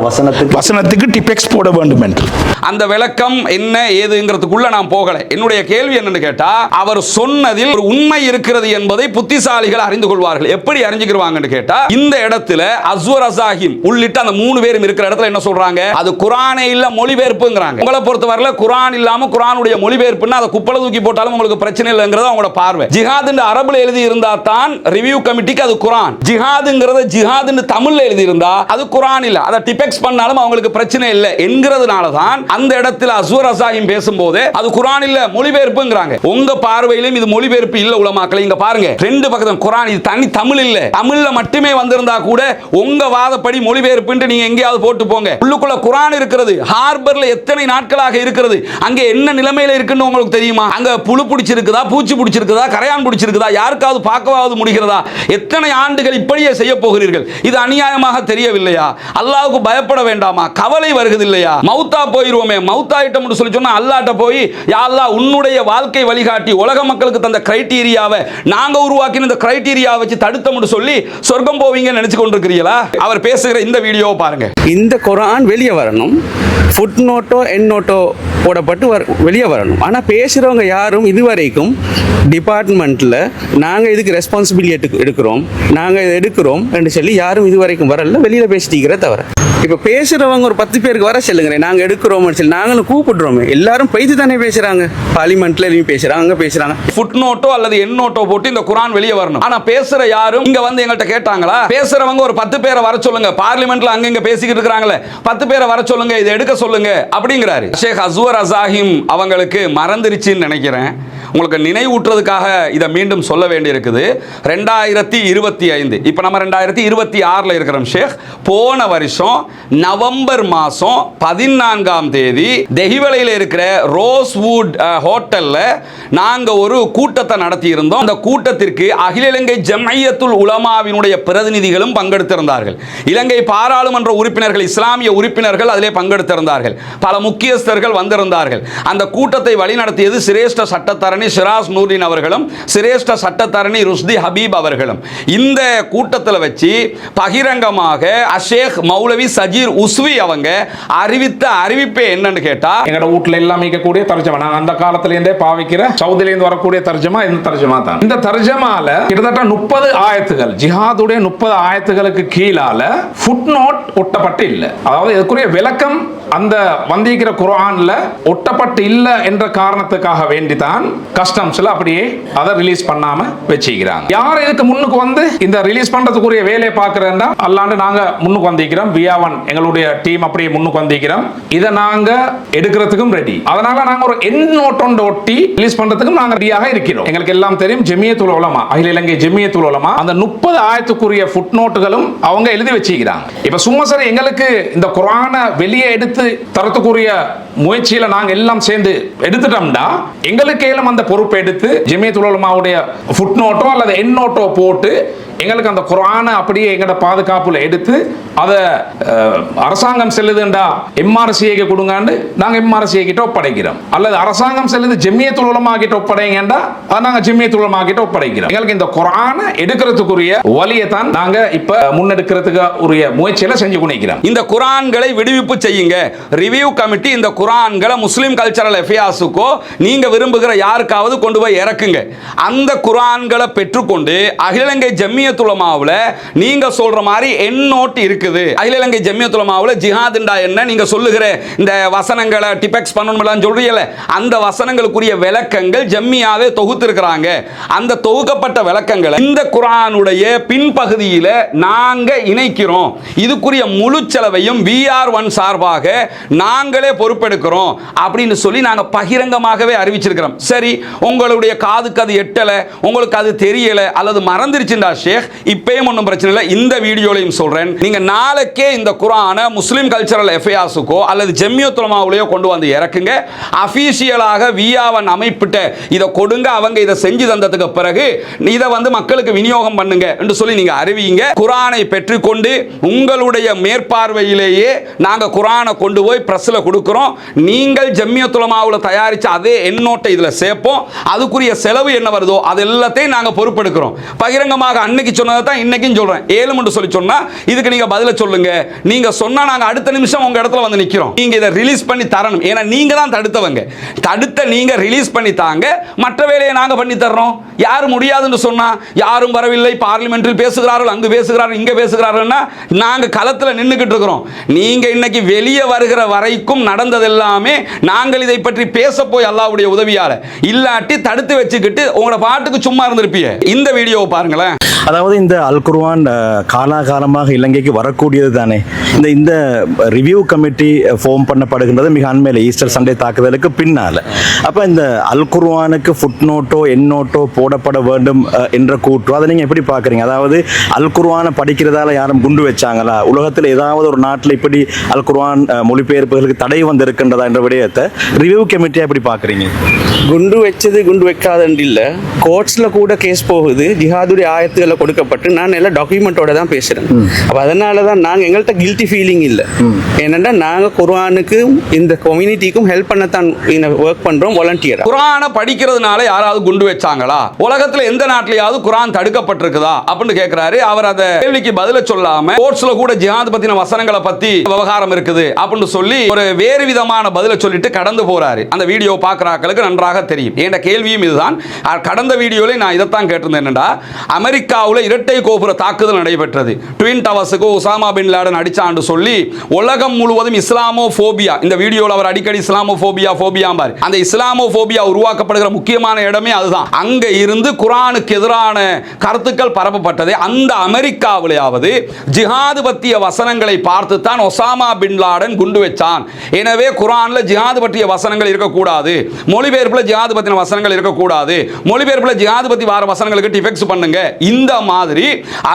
S4: வசனத்துக்கு டிபெக்ஸ் போட வேண்டும் என்று.
S2: அந்த விளக்கம் என்ன ஏதுங்கிறதுக்குள்ள நான் போகல. என்னுடைய கேள்வி என்னன்னு கேட்டா, அவர் சொன்னதில் ஒரு உண்மை இருக்கிறது என்பதை புத்திசாலிகள் அறிந்து கொள்வார்கள். எப்படி அறிஞ்சுக்குவாங்கன்னு கேட்டா, இந்த இடத்துல அஸ்வர் அசாஹிம் உள்ளிட்ட அந்த 3 பேரும் இருக்கிற இடத்துல என்ன சொல்றாங்க? அது குர்ஆனே இல்ல, மொழிபெயர்ப்புங்கறாங்க. உங்களை பொறுத்தவரையில குர்ஆன் இல்லாம குர்ஆனுடைய மொழிபெயர்ப்புன்னா அதை குப்பல தூக்கி போட்டாலும் உங்களுக்கு பிரச்சனை இல்லைங்கிறது அவங்களோட பார்வை. ஜிஹாத் அரபுல எழுதி இருந்தா தான் ரிவ்யூ கமிட்டிக்கு அது குர்ஆன். ஜிஹாத்ங்கிறது ஜிஹாத் தமிழ்ல எழுதி இருந்தா அது குர்ஆன் இல்ல, அதை டிபெக்ஸ் பண்ணாலும் அவங்களுக்கு பிரச்சனை இல்லை என்கிறதுனால தான் அந்த இடத்துல அஸ்வர் அசாஹிம் பேசும்போது அது குர்ஆனில் மொழிபெயர்ப்புங்கறாங்க. உங்க பார்வையிலும் இது மொழிபெயர்ப்பு இல்ல உலமாக்களை. இங்க பாருங்க, ரெண்டு பக்கத்துல குர்ஆன், இது தனி தமிழ் இல்ல, தமிழ்ல மட்டுமே வந்திருந்தா கூட உங்க வாதப்படி மொழிபெயர்ப்புன்னு நீங்க எங்கேயாவது போட்டு போங்க. உள்ளுக்குள்ள குர்ஆன் இருக்கிறது, ஹார்பர்ல எத்தனை நாட்களாக இருக்கிறது, அங்க என்ன நிலைமையில இருக்குன்னு உங்களுக்கு தெரியுமா? அங்க புழு பிடிச்சிருக்குதா, பூச்சி பிடிச்சிருக்குதா, கரையான் பிடிச்சிருக்குதா, யாருக்காவது பார்க்கவாவது முடிகிறதா? எத்தனை ஆண்டுகள் இப்படியே செய்ய போகிறீர்கள்? இது அநியாயமாக தெரியவில்லையா? அல்லாஹ்வுக்கு பயப்பட வேண்டாமா? கவலை வருகிறது இல்லையா? மௌத்தா போயிருவோமே, மௌத்தாயிட்டம்னு சொல்லி சொன்னா அல்லாஹ்ட்ட போய் யா அல்லாஹ் உன்னுடைய வாழ்க்கை வழிகாட்டி உலக மக்களுக்கு தந்த கிரைட்டீரியாவை நாங்க உருவாக்கின இந்த கிரைட்டீரியாவை வச்சு தடுத்தோம்னு சொல்லி சொர்க்கம் போவீங்கன்னு நினைச்சு கொண்டிருக்கிறீங்களா? அவர் பேசுகிற இந்த வீடியோவை பாருங்க.
S1: இந்த குர்ஆன் வெளியே வரணும், ஃபுட் நோட்டோ என் நோட்டோ போடப்பட்டு வெளியே வரணும். ஆனால் பேசுகிறவங்க யாரும் இதுவரைக்கும் டிபார்ட்மெண்ட்டில் நாங்கள் இதுக்கு ரெஸ்பான்சிபிலிட்டி எடுக்கிறோம், நாங்கள் இதை எடுக்கிறோம் என்று சொல்லி யாரும் இதுவரைக்கும் வரல, வெளியில் பேசிட்டிக்கிற தவிர. இப்போ பேசுகிறவங்க ஒரு 10 பேருக்கு வர சொல்லுங்கிறேன், நாங்கள் எடுக்கிறோம்னு சொல்லி நாங்களும் கூப்பிடுறோமே, எல்லாரும் பைத்து தானே பேசுகிறாங்க, பார்லிமெண்ட்டில் எல்லாம் பேசுகிறாங்க, அங்கே பேசுகிறாங்க.
S2: ஃபுட் நோட்டோ அல்லது என் நோட்டோ போட்டு இந்த குர்ஆன் வெளியே வரணும். ஆனால் பேசுகிற யாரும் இங்கே வந்து எங்கள்கிட்ட கேட்டாங்களா? பேசுகிறவங்க ஒரு 10 பேரை வர சொல்லுங்க, பார்லிமெண்ட்டில் அங்கே இங்கே பேசிக்கிட்டு இருக்கிறாங்களே 10 பேரை வர சொல்லுங்க, இதை எடுக்க சொல்லுங்க அப்படிங்கிறாரு. ஷேக் அஸ்வர் அசாஹிம் அவங்களுக்கு மறந்துருச்சுன்னு நினைக்கிறேன். உங்களுக்கு நினைவூட்டுறதுக்காக இதை மீண்டும் சொல்ல வேண்டியிருக்குது. 2025, இப்போ நம்ம 2026 இருக்கிறோம் ஷேக். போன வருஷம் நவம்பர் மாதம் 14ஆம் தேதி தெஹிவளையில் இருக்கிற ரோஸ்வுட் ஹோட்டலில் நாங்கள் ஒரு கூட்டத்தை நடத்தி இருந்தோம். அந்த கூட்டத்திற்கு அகில இலங்கை ஜம்இய்யத்துல் உலமாவினுடைய பிரதிநிதிகளும் பங்கெடுத்திருந்தார்கள். இலங்கை பாராளுமன்ற உறுப்பினர்கள், இஸ்லாமிய உறுப்பினர்கள் அதிலே பங்கெடுத்திருந்தார்கள். பல முக்கியஸ்தர்கள் வந்திருந்தார்கள். அந்த கூட்டத்தை வழிநடத்தியது சிரேஷ்ட சட்டத்தரணி ஷிராஸ் நூரின் அவர்களும் சிரேஷ்ட சட்டத்தரணி ருஷ்தி ஹபீப் அவர்களும். இந்த கூட்டத்தில் வச்சு பகிரங்கமாக அஷேக் மௌலவி சஜீர் உஸ்வி அவங்க அறிவித்த அறிவிப்பே என்னன்னு கேட்டா,
S5: எங்கட வீட்ல எல்லாம் இருக்கக்கூடிய தர்ஜமா, நாங்க அந்த காலத்துல இருந்தே பாவிக்கிற சவுதில இருந்து வரக்கூடிய தர்ஜமா இந்த தர்ஜமா தான். இந்த தர்ஜமால கிட்டத்தட்ட 30 ஆயத்துகள், ஜிஹாதுடைய 30 ஆயத்துகளுக்கு கீழால ஃபுட் நோட் ஒட்டப்பட்டு இல்லை. அதாவது இதுக்குரிய விளக்கம் அந்த வந்திருக்கிற குர்ஆன்ல ஒட்டப்பட்டு இல்லை என்ற காரணத்துக்காக வேண்டிதான் கஸ்டம்ஸ்ல அப்படியே அதை ரிலீஸ் பண்ணாம வச்சிருக்காங்க. யார் இதுக்கு முன்னுக்கு வந்து இந்த ரிலீஸ் பண்றதுக்குரிய வேலையை பார்க்கறேன்னா அல்லாண்டு நாங்க முன்னுக்கு வந்திருக்கிறோம். வியாவன் எங்களுடைய டீம் அப்படியே முன்னுக்கு வந்திருக்கிறோம். இதை நாங்க எடுக்கிறதுக்கும் ரெடி. அதனால நாங்க ஒரு எண்ட் நோட் ஒட்டி ரிலீஸ் பண்றதுக்கும் நாங்க ரெடியாக இருக்கிறோம். எங்களுக்கு எல்லாம் தெரியும், ஜமியத்துல் உலமா, அகில இலங்கை ஜமியத்துல் உலமா அந்த 30 ஆயத்துக்குரிய ஃபுட் நோட்டுகளும் அவங்க எழுதி வச்சிருக்காங்க. இப்ப சும்மா சரி எங்களுக்கு இந்த குர்ஆனை வெளியே எடுத்து தரத்துக்குரிய முயற்சியில நாங்க எல்லாம் சேர்ந்து எடுத்துட்டோம்னா எங்களுக்கு ஏலம் அந்த பொறுப்பை எடுத்து ஜமியத்துல் உலமாவுடைய ஃபுட் நோட்டோ அல்லது எண்ட் நோட்டோ போட்டு எங்களுக்கு அந்த குர்ஆனை அப்படியே எங்கட பாதுகாப்புல எடுத்து அதை அரசாங்கம் செல்லுதுண்டா எம்ஆர்சிஏக்கு கொடுங்காண்டு நாங்க எம்ஆர்சிஏ கிட்ட ஒப்படைக்கிறோம். அல்லது அரசாங்கம் செல்லுது ஜமியத்துல் உலமா கிட்ட ஒப்படைங்கண்டா நாங்க ஜமியத்துல் உலமா கிட்ட ஒப்படைக்கிறோம். எங்களுக்கு இந்த குர்ஆனை எடுக்கிறதுக்குரிய வழியை தான் நாங்க இப்ப முன்னெடுக்கிறதுக்கு உரிய முயற்சியில செஞ்சு கொண்டிருக்கிறோம்.
S2: இந்த குர்ஆன்களை விடுவிப்பு செய்யுங்க. ரிவ்யூ கமிட்டி இந்த குர்ஆன்களை முஸ்லிம் கல்ச்சரல் அஃபேர்ஸுக்கோ நீங்க விரும்புகிற யாருக்காவது கொண்டு போய் இறக்குங்க. அந்த குர்ஆன்களை பெற்றுக்கொண்டு அகில இலங்கை ஜமியத்துல் உலமாவுல நீங்க சொல்ற மாதிரி என் நோட் இருக்குது. அகில இலங்கை ஜமியத்துல் உலமாவுல ஜிஹாத்ண்டா என்ன, நீங்க சொல்லுகிற இந்த வசனங்களை டிபெக்ஸ் பண்ணணும்லாம் சொல்றீங்கல, அந்த வசனங்களுக்குரிய விளக்கங்கள் ஜம்மியாவே தொகுத்து இருக்கிறாங்க. அந்த தொகுக்கப்பட்ட விளக்கங்களை இந்த குர்ஆனுடைய பின்பகுதியில நாங்க இணைக்கிறோம். இதுக்குரிய முழு செலவையும் VR1 சார்பாக நாங்களே பொறுப்பெடுக்கிறோம் அப்படின்னு சொல்லி நாங்க பகிரங்கமாகவே அறிவிச்சிருக்கிறோம். சரி, உங்களுடைய காதுக்கு அது எட்டல, உங்களுக்கு அது தெரியல அல்லது மறந்துருச்சுண்டா ஷேக், இப்பயும் ஒன்றும் பிரச்சனை இல்லை. இந்த வீடியோலையும் சொல்றேன், நீங்க நாளைக்கே இந்த குர்ஆனை முஸ்லிம் கல்ச்சரல் அஃபேர்ஸுக்கோ அல்லது ஜமியத்துல் உலமாவுலயோ கொண்டு வந்து இறக்குங்க. அபிஷியலாக வியாவன் அமைப்பிட்ட இதை கொடுங்க. அவங்க இதை செஞ்சு தந்ததுக்கு பிறகு இதை வந்து மக்களுக்கு விநியோகம் பண்ணுங்க என்று சொல்லி நீங்க அறிவிங்க. குர்ஆனை பெற்றுக்கொண்டு உங்களுடைய மேற்பார்வையிலேயே நாங்க குர்ஆனை கொண்டு போய் பிரஸ்ல கொடுக்கிறோம். நீங்கள் ஜமியத்துல் உலமாவுல தயாரிச்ச அதே எண்ணோட்டை இதுல சேர்ப்போம். அதுக்குரிய செலவு என்ன வருதோ அது எல்லாத்தையும் நாங்க பொறுப்பெடுக்கிறோம். பகிரங்கமாக அன்னைக்கு சொன்னதை தான் இன்னைக்கும் சொல்றேன். 7 சொல்லி சொன்னா இதுக்கு நீங்க பதில சொல்லுங்க. நீங்க சொன்னா நாங்க அடுத்த நிமிஷம் உங்க இடத்துல வந்து நிக்கிறோம். நீங்க இதை ரிலீஸ் பண்ணி தரணும். ஏன்னா நீங்க தான் தடுத்தவங்க. தடுத்த நீங்க ரிலீஸ் பண்ணி தாங்க, மற்ற வேலையை நாங்க பண்ணி தர்றோம். யாரும் முடியாதுன்னு சொன்னா, யாரும் வரவில்லை, பார்லிமெண்டில் பேசுகிறார்கள், அங்கு பேசுகிறார்கள், இங்க பேசுகிறார்கள்னா நாங்க களத்துல நின்னுக்கிட்டு இருக்கிறோம். நீங்க இன்னைக்கு வெளியே வருகிற வரைக்கும் நடந்ததெல்லாம் எல்லாமே நாங்கள் இதை பற்றி பேச போய் அல்லாஹ்வுடைய உதவியால இல்லாட்டி தடுத்து வச்சுக்கிட்டு உங்களோட பாட்டுக்கு சும்மா இருந்திருப்பீங்க. இந்த வீடியோவை பாருங்களேன்.
S3: அதாவது இந்த அல் குர்ஆன் காலாகாலமாக இலங்கைக்கு வரக்கூடியது தானே. இந்த ரிவ்யூ கமிட்டி ஃபார்ம் பண்ணப்படுகின்றது மிக அண்மையில் ஈஸ்டர் சண்டே தாக்குதலுக்கு பின்னால். அப்போ இந்த அல் குர்ஆனுக்கு ஃபுட் நோட்டோ என் நோட்டோ போடப்பட வேண்டும் என்ற கூற்று அதை நீங்கள் எப்படி பார்க்குறீங்க? அதாவது அல் குர்ஆனை படிக்கிறதால யாரும் குண்டு வச்சாங்களா? உலகத்தில் ஏதாவது ஒரு நாட்டில் இப்படி அல் குர்ஆன் மொழிபெயர்ப்புகளுக்கு தடை வந்திருக்கின்றதா என்ற விடயத்தை ரிவ்யூ கமிட்டியாக எப்படி பார்க்குறீங்க?
S1: குண்டு வச்சது குண்டு வைக்காதுன்னு இல்லை, கோர்ட்ஸில் கூட கேஸ் போகுது. ஜிஹாதுடைய ஆயத்துக்களை கொடுக்கப்பட்டு நான் எல்லாம் டாக்குமெண்ட்டோட தான் பேசுகிறேன். அப்போ அதனால தான் நாங்கள் எங்கள்கிட்ட கில்ட்டி ஃபீலிங் இல்லை. ஏனென்றா நாங்கள் குர்ஆனுக்கும் இந்த கம்யூனிட்டிக்கும் ஹெல்ப் பண்ணத்தான் ஒர்க் பண்ணுறோம் வாலண்டியராக.
S2: குர்ஆனை படிக்கிறதுனால யாராவது குண்டு வச்சாங்களா? உலகத்தில் எந்த நாட்டிலேயாவது குர்ஆன் தடுக்கப்பட்டிருக்குதா அப்படின்னு கேட்கிறாரு. அவர் அதை கேள்விக்கு பதில சொல்லாம கோர்ட்ஸ்ல கூட ஜிஹாத் பத்தின வசனங்களை பத்தி விவகாரம் இருக்குது அப்படின்னு சொல்லி ஒரு வேறு விதமான பதில சொல்லிட்டு கடந்து போறாரு. அந்த வீடியோ பார்க்கறாங்களுக்கு நன்றாக தெரியும். என்ற கேள்வியும் இதுதான். கடந்த வீடியோல நான் இதைத்தான் கேட்டிருந்தேன். என்னடா, அமெரிக்காவில் இரட்டை கோபுர தாக்குதல் நடைபெற்றது. ட்வின் டவர்ஸுக்கு உசாமா பின் லாடன் அடிச்சான்னு சொல்லி உலகம் முழுவதும் இஸ்லாமோபோபியா, இந்த வீடியோவில் அவர் அடிக்கடி இஸ்லாமோபோபியா பாரு, அந்த இஸ்லாமோபோபியா உருவாக்கப்படுகிற முக்கியமான இடமே அதுதான். அங்க இருந்து குர்ஆனுக்கு எதிரான கருத்துக்கள் பரப்பப்பட்டது. அந்த அமெரிக்காவிலேயாவது ஜிஹாது பற்றிய வசனங்களை பார்த்து தான் ஒசாமா பின் லாடன் குண்டு வச்சான். எனவே குர்ஆன்ல ஜிஹாது பற்றிய வசனங்கள் இருக்கக்கூடாது, மொழிபெயர்ப்புல ஜிஹாது பற்றின வசனங்கள் இருக்கக்கூடாது, மொழிபெயர்ப்புல ஜிஹாது பற்றி வர வசனங்களுக்கு டிஃபெக்ஸ் பண்ணுங்க. இந்த மாதிரி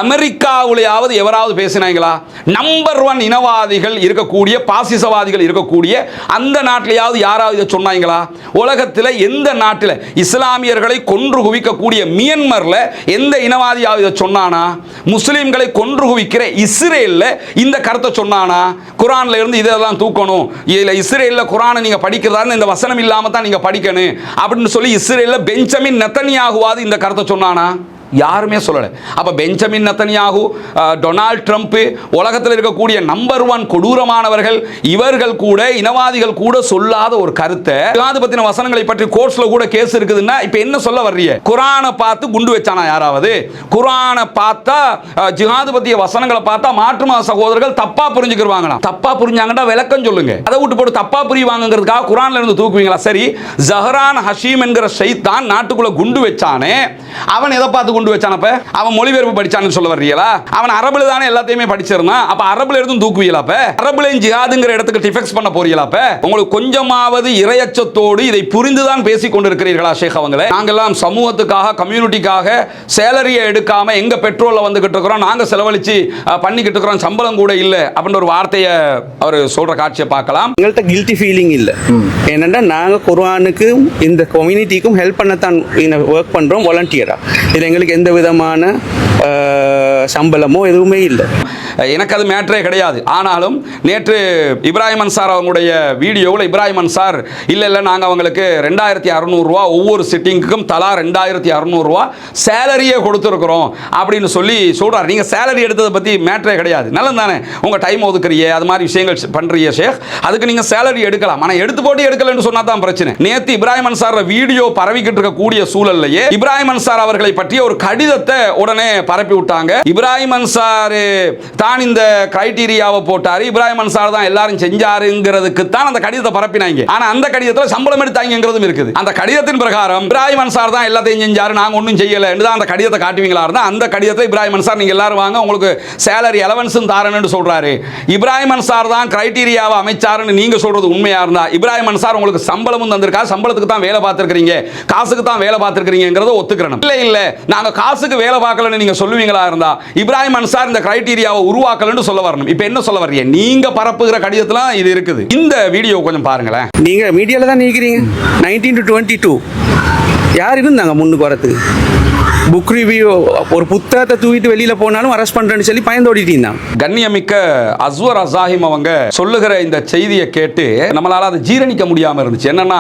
S2: அமெரிக்காவிலேயாவது எவராவது பேசினாங்களா? நம்பர் 1 இனவாதிகள் இருக்கக்கூடிய, பாசிசவாதிகள் இருக்கக்கூடிய அந்த நாட்டிலேயாவது யாராவது இதை சொன்னாங்களா? உலகத்தில் எந்த நாட்டில் இஸ்லாமியர்களை கொன்று குவிக்கக்கூடிய மியன்மர்ல எந்த இனவாதியாவது இதை சொன்னானா? முஸ்லிம்களை கொன்று குவிக்கிற இஸ்ரேல்ல இந்த கருத்தை சொன்னானா? குர்ஆன்ல இருந்து இதெல்லாம் தூக்கணும், இதுல இஸ்ரேல்ல குர்ஆனை நீங்க படிக்கிறதா இந்த வசனம் இல்லாம தான் நீங்க படிக்கணும் அப்படின்னு சொல்லி இஸ்ரேல்ல பெஞ்சமின் நெத்தன்யாகுவாது இந்த கருத்தை சொன்னானா? யாருமே சொல்லலை. அப்போ பெஞ்சமின் நெத்தன்யாகு, டொனால்ட் ட்ரம்ப், உலகத்தில் இருக்கக்கூடிய நம்பர் 1 கொடூரமானவர்கள் இவர்கள் கூட, இனவாதிகள் கூட சொல்லாத ஒரு கருத்தை ஜிஹாது பத்தின வசனங்களை பற்றி கோர்ட்ஸ்ல கூட கேஸ் இருக்குதுன்னா இப்போ என்ன சொல்ல வர்றீங்க? குர்ஆனை பார்த்து குண்டு வச்சானா யாராவது? குர்ஆனை பார்த்தா ஜிஹாது பத்திய வசனங்களை பார்த்தா மாற்றுமத சகோதரர்கள் தப்பா புரிஞ்சுக்கிடுவாங்களாம். தப்பா புரிஞ்சாங்கன்னா விளக்கம் சொல்லுங்க. அதை விட்டு போட்டு தப்பா புரிவாங்கிறதுக்காக குர்ஆன்ல இருந்து தூக்குவீங்களா? சரி, ஜஹரான் ஹஷீம் என்கிற ஷைத்தான் நாட்டுக்குள்ள குண்டு வச்சானே, அவன் எதை பார்த்து குண்டு வச்சானப்ப? அவன் மொழிபெயர்ப்பு படிச்சான்னு சொல்ல வர்றீங்களா? அவன் அரபுல தானே எல்லாத்தையுமே படிச்சிருந்தான். அப்ப அரபுல இருந்து தூக்குவீங்களா? அப்ப அரபுலையும் ஜிஹாதுங்கிற இடத்துக்கு டிஃபெக்ஸ் பண்ண போறீங்களா? அப்ப உங்களுக்கு கொஞ்சமாவது இறையச்சத்தோடு இதை புரிந்துதான் பேசிக் கொண்டிருக்கிறீர்களா ஷேக் அவங்களே? நாங்கெல்லாம் சமூகத்துக்காக, கம்யூனிட்டிக்காக சேலரியை எடுக்காம எங்க பெட்ரோல்ல வந்துகிட்டு இருக்கிறோம், நாங்க செலவழிச்சு பண்ணிக்கிட்டு இருக்கிறோம், சம்பளம் கூட இல்ல அப்படின்னு ஒரு வார்த்தையை அவர் சொல்ற காட்சியை பார்க்கலாம்.
S1: எங்கள்கிட்ட கில்ட்டி ஃபீலிங் இல்லை. ஏனென்றா நாங்கள் குர்ஆனுக்கும் இந்த கம்யூனிட்டிக்கும் ஹெல்ப் பண்ணத்தான் ஒர்க் பண்ணுறோம் வாலண்டியராக. இது எங்களுக்கு எந்த விதமான சம்பளமோ எதுவுமே இல்லை.
S2: எனக்கு அது மேட்டரே கிடையாது. ஆனாலும் நேற்று இப்ராஹிம் அன்சார் அவங்களுடைய வீடியோவில் இப்ராஹிம் அன்சார் இல்லை நாங்கள் அவங்களுக்கு 2600 ரூபா ஒவ்வொரு சிட்டிங்குக்கும் தலா 2600 ரூபா சேலரியே கொடுத்துருக்குறோம் அப்படின்னு சொல்லி சொல்கிறார். நீங்கள் சேலரி எடுத்ததை பற்றி மேட்டரே கிடையாது. நல்லது தானே, உங்கள் டைம் ஒதுக்குறிய, அது மாதிரி விஷயங்கள் பண்ணுறிய ஷேக், அதுக்கு நீங்கள் சேலரி எடுக்கலாம். ஆனால் எடுத்து போட்டு எடுக்கலன்னு சொன்னா தான் பிரச்சனை. நேற்று இப்ராஹிம் அன்சார் வீடியோ பரவிக்கிட்டு இருக்கக்கூடிய சூழல்லையே இப்ராஹிம் அன்சார் அவர்களை பற்றிய ஒரு கடிதத்தை உடனே பரப்பி விட்டாங்க. இப்ராஹிம் அன்சார் தான் இந்த கிரைட்டீரியாவை போட்டாரு, இப்ராஹிம் அன்சார் தான் எல்லாரும் செஞ்சாருங்கிறதுக்கு தான் அந்த கடிதத்தை பரப்பினாங்க. ஆனா அந்த கடிதத்தில் சம்பளம் எடுத்தாங்கிறதும் இருக்குது. அந்த கடிதத்தின் பிரகாரம் இப்ராஹிம் அன்சார் தான் எல்லாத்தையும் செஞ்சாரு, நாங்க ஒன்றும் செய்யல என்று தான் அந்த கடிதத்தை காட்டுவீங்களா இருந்தா, அந்த கடிதத்தை இப்ராஹிம் அன்சார் நீங்க எல்லாரும் வாங்க உங்களுக்கு சேலரி அலவன்ஸும் தாரன்னு சொல்றாரு. இப்ராஹிம் அன்சார் தான் கிரைட்டீரியாவை அமைச்சாருன்னு நீங்க சொல்றது உண்மையா இருந்தா, இப்ராஹிம் அன்சார் உங்களுக்கு சம்பளமும் தந்திருக்கா, சம்பளத்துக்கு தான் வேலை பார்த்திருக்கீங்க, காசுக்கு தான் வேலை பார்த்திருக்கீங்கிறத ஒத்துக்கிறணும். இல்ல நாங்க காசுக்கு வேலை பார்க்கலன்னு நீங்க சொல்லுவீங்களா இருந்தா, இப்ராஹிம் அன்சார் இந்த கிரைட்டீரியாவை உருவாக்கலன்னு சொல்ல வரணும். இப்போ என்ன சொல்ல வர்றீங்க? நீங்க பரப்புகிற கடிதத்துல இது இருக்குது. இந்த வீடியோ கொஞ்சம் பாருங்களேன்.
S1: நீங்க மீடியால தான் நீக்கிறீங்க. 19 to 22 யார் இருந்தாங்க முன்னுக்கு வரத்துக்கு? புக் ரிவ்யூ ஒரு புத்தகத்தை தூக்கிட்டு வெளியில போனாலும் அரெஸ்ட் பண்றேன்னு சொல்லி பயந்தோடிட்டீங்க.
S2: கண்ணியமிக்க அஸ்வர் அசாஹிம் அவங்க சொல்லுகிற இந்த செய்தியை கேட்டு நம்மளால அதை ஜீரணிக்க முடியாம இருந்துச்சு. என்னன்னா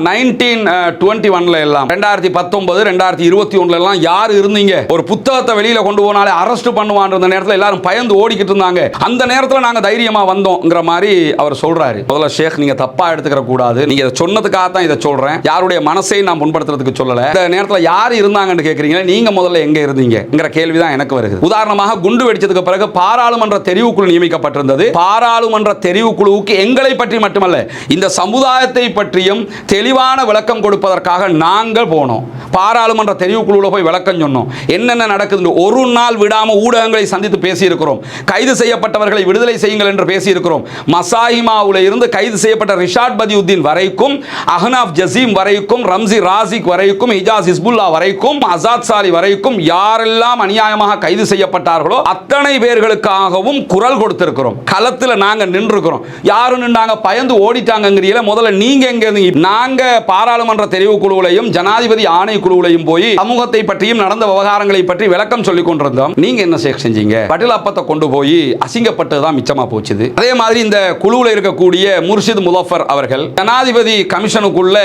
S2: 1921 எல்லாம் 2019 2021 எல்லாம் யாரு இருந்தீங்க? ஒரு புத்தகத்தை வெளியில கொண்டு போனாலே அரெஸ்ட் பண்ணுவான் நேரத்தில் எல்லாரும் பயந்து ஓடிக்கிட்டு இருந்தாங்க. அந்த நேரத்தில் நாங்க தைரியமா வந்தோம்ங்கிற மாதிரி அவர் சொல்றாரு. முதல்ல ஷேக், நீங்க தப்பா எடுத்துக்கிற கூடாது. நீங்க சொன்னதுக்காக தான் இதை சொல்றேன், யாருடைய மனசை நான் புண்படுத்துறதுக்கு சொல்லல. இந்த நேரத்தில் யார் இருந்தாங்கன்னு கேட்குறீங்களா? நீங்க முதல்ல எங்க இருந்தீங்கங்கிற கேள்விதான் எனக்கு வருது. உதாரணமாக குண்டு வெடிச்சதுக்கு பிறகு பாராளுமன்ற தெரிவுக்குழு நியமிக்கப்பட்டிருந்தது. பாராளுமன்ற தெரிவுக்குழுவுக்கு எங்களை பற்றி மட்டுமல்ல, இந்த சமுதாயத்தை பற்றியும் தெளிவான விளக்கம் கொடுப்பதற்காக நாங்கள் போனோம். பாராளுமன்ற தெரிவுக்குழுவில் போய் விளக்கம் சொன்னோம். என்னென்ன நடக்குது ஒரு நாள் விடாம ஊடகங்களை சந்தித்து பேசியிருக்கிறோம். கைது செய்யப்பட்டவர்களை விடுதலை செய்யுங்கள் என்று பேசியிருக்கிறோம். மசாஹிமாவுல இருந்து கைது செய்யப்பட்ட ரிஷாட் பதியுத்தீன் வரைக்கும், அஹ்னாஃப் ஜசீம் வரைக்கும், ரம்சி ராசிக் வரைக்கும், ஹிஜாஸ் ஹிஸ்புல்லா வரைக்கும், அசாத் சாலி வரைக்கும் யாரெல்லாம் அநியாயமாக கைது செய்யப்பட்டார்களோ அத்தனை பேர்களுக்காகவும் குரல் கொடுத்திருக்கிறோம். களத்தில் நாங்க நின்றுக்கிறோம். யாரு நின்றாங்க? பயந்து ஓடிட்டாங்கங்கிறீங்கள. முதல்ல நீங்க எங்க இருந்தீங்க? நாங்க பாராளுமன்ற தெரிவு குழுவிலையும் ஜனாதிபதி ஆணை குழுவிலையும் போய் சமூகத்தை பற்றியும் நடந்த விவகாரங்களை பற்றி விளக்கம் சொல்லிக் கொண்டிருந்தோம். நீங்க என்ன செஞ்சீங்க? பட்டில் அப்பத்தை கொண்டு போய் அசிங்கப்பட்டதுதான் மிச்சமா போச்சுது. அதே மாதிரி இந்த குழுவில் இருக்கக்கூடிய முர்ஷித் முலஃபர் அவர்கள் ஜனாதிபதி கமிஷனுக்குள்ள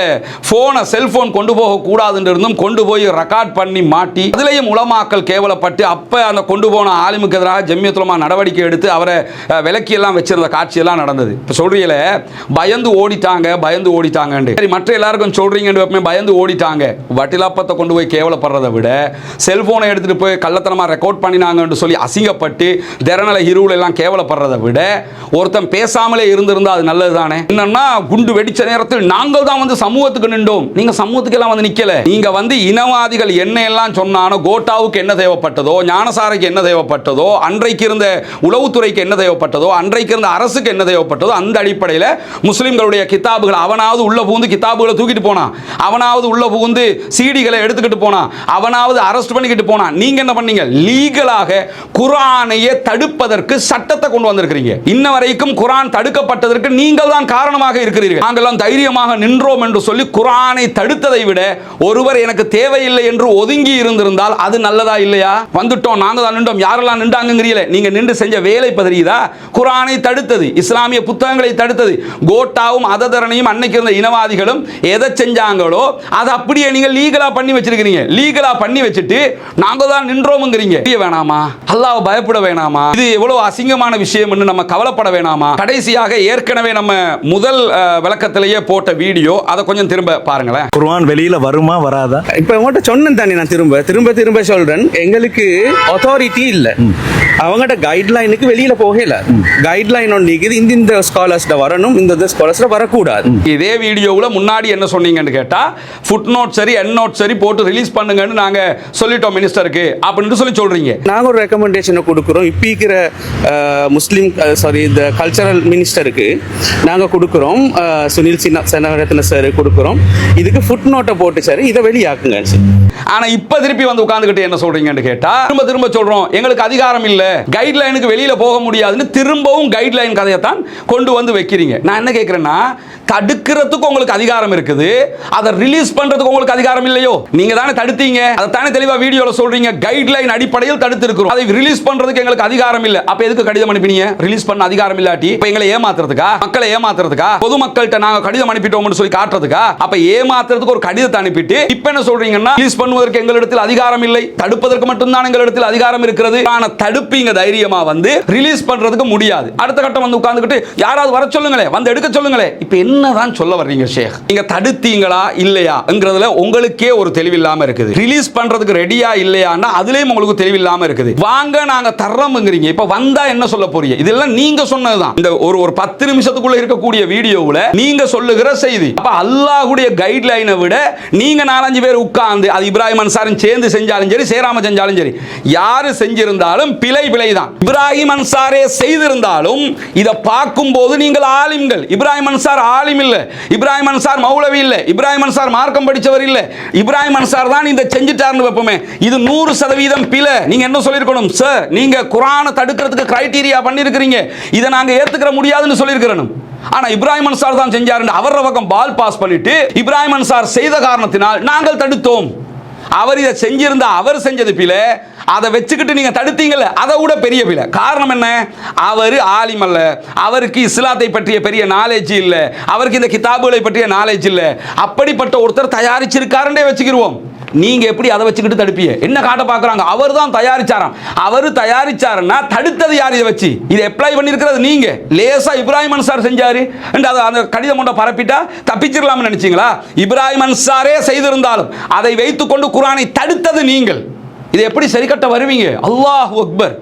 S2: போனை செல்போன் கொண்டு போக கூடாதுன்னு இருந்தும் கொண்டு போய் ரெக்கார்ட் பண்ணி மாட்டி அதிலேயும் உலமாக்கள் கேவலப்பட்டு அப்ப அந்த கொண்டு போன ஆலிமுக்கு எதிராக ஜம்மியத்துல் உலமா நடவடிக்கை எடுத்து அவரை விலக்கி எல்லாம் வச்சிருந்த காட்சி எல்லாம் நடந்தது. இப்ப சொல்றீங்கள பயந்து ஓடிட்டாங்க. சரி, மற்ற எல்லாருக்கும் சொல்றீங்க பயந்து ஓடிட்டாங்க. வட்டிலாப்பத்தை கொண்டு போய் கேவலப்படுறதை விட செல்போனை எடுத்துட்டு போய் கள்ளத்தனமா ரெக்கார்ட் பண்ணினாங்கன்னு சொல்லி அசிங்கப்பட்டு திறனல ஹீரோல எல்லாம் கேவலப்படுறதை விட ஒருத்தன் பேசாமலே இருந்திருந்தா அது நல்லது தானே. என்னன்னா குண்டு வெடிச்ச நேரத்தில் நாங்கள் தான் வந்து சமூகத்துக்கு நின்றோம். நீங்க சமூகத்துக்கு எல்லாம் வந்து நிக்கல. நீங்க வந்து இனவாதிகள் என்ன எல்லாம் சொன்னானோ, கோட்டாவுக்கு என்ன தேவைப்பட்டதோ, ஞானசாரைக்கு என்ன தேவைப்பட்டதோ, அன்றைக்கு இருந்த உளவுத்துறைக்கு என்ன தேவைப்பட்டதோ, அன்றைக்கு இருந்த அரசுக்கு என்ன தேவைப்பட்டதோ, அந்த அடிப்படையில் முஸ்லிம்களுடைய கிதாபுகள் அவனாவது உள்ள புகுந்து கிதாபுகளை தூக்கிட்டு போனான், அவனாவது உள்ள புகுந்து சீடிகளை எடுத்துக்கிட்டு போனான், அவனாவது அரெஸ்ட் பண்ணிக்கிட்டு போனான். நீங்க என்ன பண்ணீங்க? லீகலாக குர்ஆனையே தடுப்பதற்கு சட்டத்தை கொண்டு வந்திருக்கிறீங்க. இன்ன வரைக்கும் குர்ஆன் தடுக்கப்பட்டதற்கு நீங்கள் தான் காரணமாக இருக்கிறீர்கள். நாங்கள்லாம் தைரியமாக நின்றோம் என்று சொல்லி குர்ஆனை தடுத்ததை விட ஒருவர் எனக்கு தேவையில்லை என்று ஒதுங்கி இருந்திருந்தால் அது நல்லதா இல்லையா? வந்துட்டோம், நாங்க தான் நின்றோம், யாரெல்லாம் நின்றாங்கங்கிறீங்களே, நீங்க நின்று செஞ்ச வேலை பதறியதா? குர்ஆனை தடுத்தது, இஸ்லாமிய புத்தகங்களை தடுத்தது. கோட்டாவும் அததரனையும் அன்னைக்கு இருந்த இனவாதிகளும் எதை செஞ்சாங்களோ அதை அப்படியே நீங்க லீகலா பண்ணி வச்சிருக்கீங்க. லீகலா பண்ணி வச்சுட்டு நாங்க தான் நின்றோம்ங்கிறீங்க. வேணாமா? அல்லாஹ் பயப்பட வேணாமா? இது எவ்வளவு அசிங்கமான விஷயம் என்று நம்ம கவலைப்பட வேணாமா? கடைசியாக ஏற்கனவே நம்ம முதல் விளக்கத்திலேயே போட்ட வீடியோ, அதை கொஞ்சம் திரும்ப பாருங்களேன்.
S3: குர்ஆன் வெளியில வருமா வராதா?
S1: இப்ப உங்கள்கிட்ட சொன்னேன் தானே, நான் திரும்ப சொல்றேன். எங்களுக்கு அத்தாரிட்டி இல்ல, அவங்கள்ட்ட கைட்லைனுக்கு வெளியில போகல. கைட்லைன் ஒன்று இந்த ஸ்காலர்ஸ்ட வரணும், இந்த ஸ்காலர்ஸ்ட வரக்கூடாது.
S2: இதே வீடியோவில் முன்னாடி என்ன சொன்னீங்கன்னு கேட்டா, ஃபுட் நோட் சரி என் நோட் சரி போட்டு ரிலீஸ் பண்ணுங்கன்னு நாங்க சொல்லிட்டோம் மினிஸ்டருக்கு அப்படின்னு சொல்லி சொல்றீங்க.
S1: நாங்க ஒரு ரெக்கமெண்டேஷனை கொடுக்குறோம். இப்போ இருக்கிற முஸ்லீம் இந்த கல்ச்சரல் மினிஸ்டருக்கு நாங்க கொடுக்குறோம், சுனில் செனரத்ன சார் கொடுக்குறோம். இதுக்கு ஃபுட் நோட்டை போட்டு சார் இதை வெளியாக்குங்க.
S2: ஆனா இப்ப திருப்பி வந்து உட்கார்ந்துகிட்டு என்ன சொல்றீங்கன்னு கேட்டா, திரும்ப சொல்றோம் எங்களுக்கு அதிகாரம் இல்ல, கைட்லைனுக்கு வெளியில போக முடியாதுன்னு திரும்பவும் கைட்லைன் கதையை தான் கொண்டு வந்து வைக்கிறீங்க. நான் என்ன கேட்கிறேன்னா, தடுக்கிறதுக்கு உங்களுக்கு அதிகாரம் இருக்குது, அதை ரிலீஸ் பண்றதுக்கு உங்களுக்கு அதிகாரம் இல்லையோ? நீங்க தானே தடுத்தீங்க, அதை தானே தெளிவா வீடியோல சொல்றீங்க. கைட்லைன் அடிப்படையில் தடுத்து இருக்கிறோம், அதை ரிலீஸ் பண்றதுக்கு எங்களுக்கு அதிகாரம் இல்ல. அப்ப எதுக்கு கடிதம் அனுப்பினீங்க? ரிலீஸ் பண்ண அதிகாரம் இல்லாட்டி இப்ப எங்களை ஏமாத்துறதுக்கா, மக்களை ஏமாத்துறதுக்கா, பொதுமக்கள்கிட்ட நாங்க கடிதம் அனுப்பிட்டோம்னு சொல்லி காட்டுறதுக்கா? அப்ப ஏமாத்துறதுக்கு ஒரு கடிதத்தை அனுப்பிட்டு இப்ப என்ன சொல்றீங்கன்னா, ரிலீஸ் பண்ணுவதற்கு எங்களிடத்தில் அதிகாரம் இல்லை, தடுப்பதற்கு மட்டும்தான் எங்களிடத்தில் அதிகாரம் இருக்கிறது. ஆனா தடுப்பீங்க தைரியமா, வந்து ரிலீஸ் பண்றதுக்கு முடியாது. அடுத்த கட்டம் வந்து உட்கார்ந்துகிட்டு யாராவது வர சொல்லுங்களே, வந்து எடுக்க சொல்லுங்களே. இப்ப என்னதான் சொல்ல வர்றீங்க ஷேக்? நீங்க தடுத்தீங்களா இல்லையாங்கிறதுல உங்களுக்கே ஒரு தெளிவில்லாம இருக்குது. ரிலீஸ் பண்றதுக்கு ரெடியா இல்லையான்னா அதுலயும் உங்களுக்கு தெளிவில்லாம இருக்குது. வாங்க நாங்க தர்றோம்ங்கிறீங்க. இப்ப வந்தா என்ன சொல்ல போறீங்க? இதெல்லாம் நீங்க சொன்னதுதான். இந்த ஒரு 10 நிமிஷத்துக்குள்ள இருக்கக்கூடிய வீடியோவுல நீங்க சொல்லுகிற செய்தி. அப்ப அல்லாஹ்வுடைய கைட்லைனை விட நீங்க 4-5 பேர் உட்கார்ந்து, அது இப்ராஹிம் அன்சாரின் சேர்ந்து செஞ்சாலும் சரி, சேராம செஞ்சாலும் சரி, யாரு செஞ்சிருந்தாலும் பிழை தான். இப்ராஹிம் அன்சாரே செய்திருந்தாலும் இதை பார்க்கும் போது நீங்கள் ஆலிம்கள். இப்ராஹிம் அன்சார் ஆலிம் இல்ல, இப்ராஹிம் அன்சார் மௌலவி இல்ல, இப்ராஹிம் அன்சார் மார்க்கம் படிச்சவர் இல்ல, இப்ராஹிம் அன்சார் தான் இந்த செஞ்சிட்டார்னு வைப்போமே, இது 100% பிழை. நீங்க என்ன சொல்லிருக்கணும்? சார், நீங்க குர்ஆனை தடுக்கிறதுக்கு கிரைட்டீரியா பண்ணிருக்கிறீங்க, இதை நாங்க ஏத்துக்கிற முடியாதுன்னு சொல்லிருக்கிறோம். ஆனா இப்ராஹிம் அன்சார் தான் செஞ்சாரு, அவர பக்கம் பால் பாஸ் பண்ணிட்டு இப்ராஹிம் அன்சார் செய்த காரணத்தினால் நாங்கள் தடுத்தோம். அவர் இதை செஞ்சிருந்தா, அவர் செஞ்சது பிழை, அதை வச்சுக்கிட்டு நீங்க தடுத்தீங்கல்ல, அதை விட பெரிய பிழை. காரணம் என்ன? அவர் ஆலிம் அல்ல, அவருக்கு இஸ்லாத்தை பற்றிய பெரிய நாலேஜ் இல்ல, அவருக்கு இந்த கிதாபுகளை பற்றிய நாலேஜ் இல்ல. அப்படிப்பட்ட ஒருத்தர் தயாரிச்சிருக்காருன்னே வச்சுக்கிடுவோம். நீங்க எப்படி அதை வச்சுக்கிட்டு தடுப்பீங்க? என்ன காட்ட பாக்குறாங்க? அவர் தான் தயாரிச்சாராம். அவர் தயாரிச்சாருன்னா தடுத்தது யார்? இதை வச்சு இதை அப்ளை பண்ணிருக்கிறது நீங்க. லேசா இப்ராஹிம் அன்சார் செஞ்சாரு அந்த கடிதம் கொண்ட பரப்பிட்டா தப்பிச்சிடலாம்னு நினைச்சீங்களா? இப்ராஹிம் அன்சாரே செய்திருந்தாலும் அதை வைத்துக்கொண்டு குர்ஆனை தடுத்தது நீங்கள். இதை எப்படி சரி கட்ட வருவீங்க? அல்லாஹ் அக்பர்.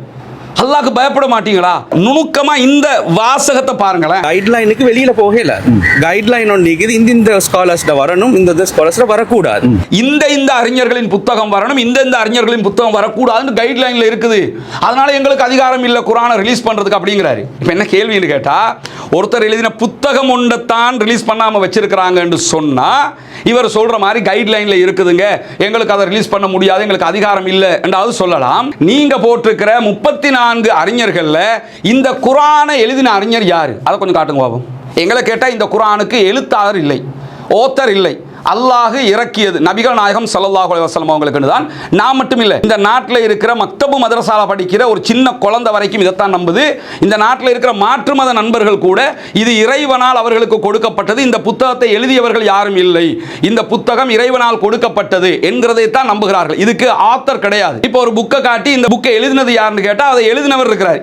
S2: அல்லாஹ்க்கு பயப்பட மாட்டீங்களா? நுணுக்கமா இந்த வாசகத்தை பாருங்களேன்.
S1: கைட்லைனுக்கு வெளியில போகல. கைட்லைன் ஒன்று இருக்குது, இந்த ஸ்காலர்ஸ்ட வரணும், இந்த ஸ்காலர்ஸ்ட வரக்கூடாது.
S2: இந்த அறிஞர்களின் புத்தகம் வரணும், இந்த அறிஞர்களின் புத்தகம் வரக்கூடாதுன்னு கைட்லைன்ல இருக்குது. அதனால எங்களுக்கு அதிகாரம் இல்லை குர்ஆனை ரிலீஸ் பண்றதுக்கு அப்படிங்கிறாரு. இப்போ என்ன கேள்வின்னு கேட்டா, ஒருத்தர் எழுதின புத்தகம் ஒன்றைத்தான் ரிலீஸ் பண்ணாம வச்சிருக்கிறாங்கன்னு சொன்னா இவர் சொல்ற மாதிரி கைட்லைன்ல இருக்குதுங்க, எங்களுக்கு அதை ரிலீஸ் பண்ண முடியாது, எங்களுக்கு அதிகாரம் இல்லை என்றாவது சொல்லலாம். நீங்க போட்டிருக்கிற 34 அறிஞர்கள்ல இந்த குர்ஆனை எழுதின அறிஞர் யாரு? அதை கொஞ்சம் காட்டுங்க பாப்போம். எங்களை கேட்டா இந்த குர்ஆனுக்கு எழுத்தாளர் இல்லை, ஓத்தர் இல்லை, அல்லாஹ் இறக்கியது நபிகள் நாயகம் ஸல்லல்லாஹு அலைஹி வஸல்லம் அவங்களுக்கு தான். நான் மட்டும் இல்லை, இந்த நாட்டில் இருக்கிற மக்தபு மதரசால படிக்கிற ஒரு சின்ன குழந்தை வரைக்கும் இதைத்தான் நம்புது. இந்த நாட்டில் இருக்கிற மாற்று மத நண்பர்கள் கூட இது இறைவனால் அவர்களுக்கு கொடுக்கப்பட்டது, இந்த புத்தகத்தை எழுதியவர்கள் யாரும் இல்லை, இந்த புத்தகம் இறைவனால் கொடுக்கப்பட்டது என்கிறதை தான் நம்புகிறார்கள். இதுக்கு ஆத்தர் கிடையாது. இப்போ ஒரு புக்கை காட்டி இந்த புக்கை எழுதினது யாருன்னு கேட்டால் அதை எழுதினவர் இருக்கிறார்.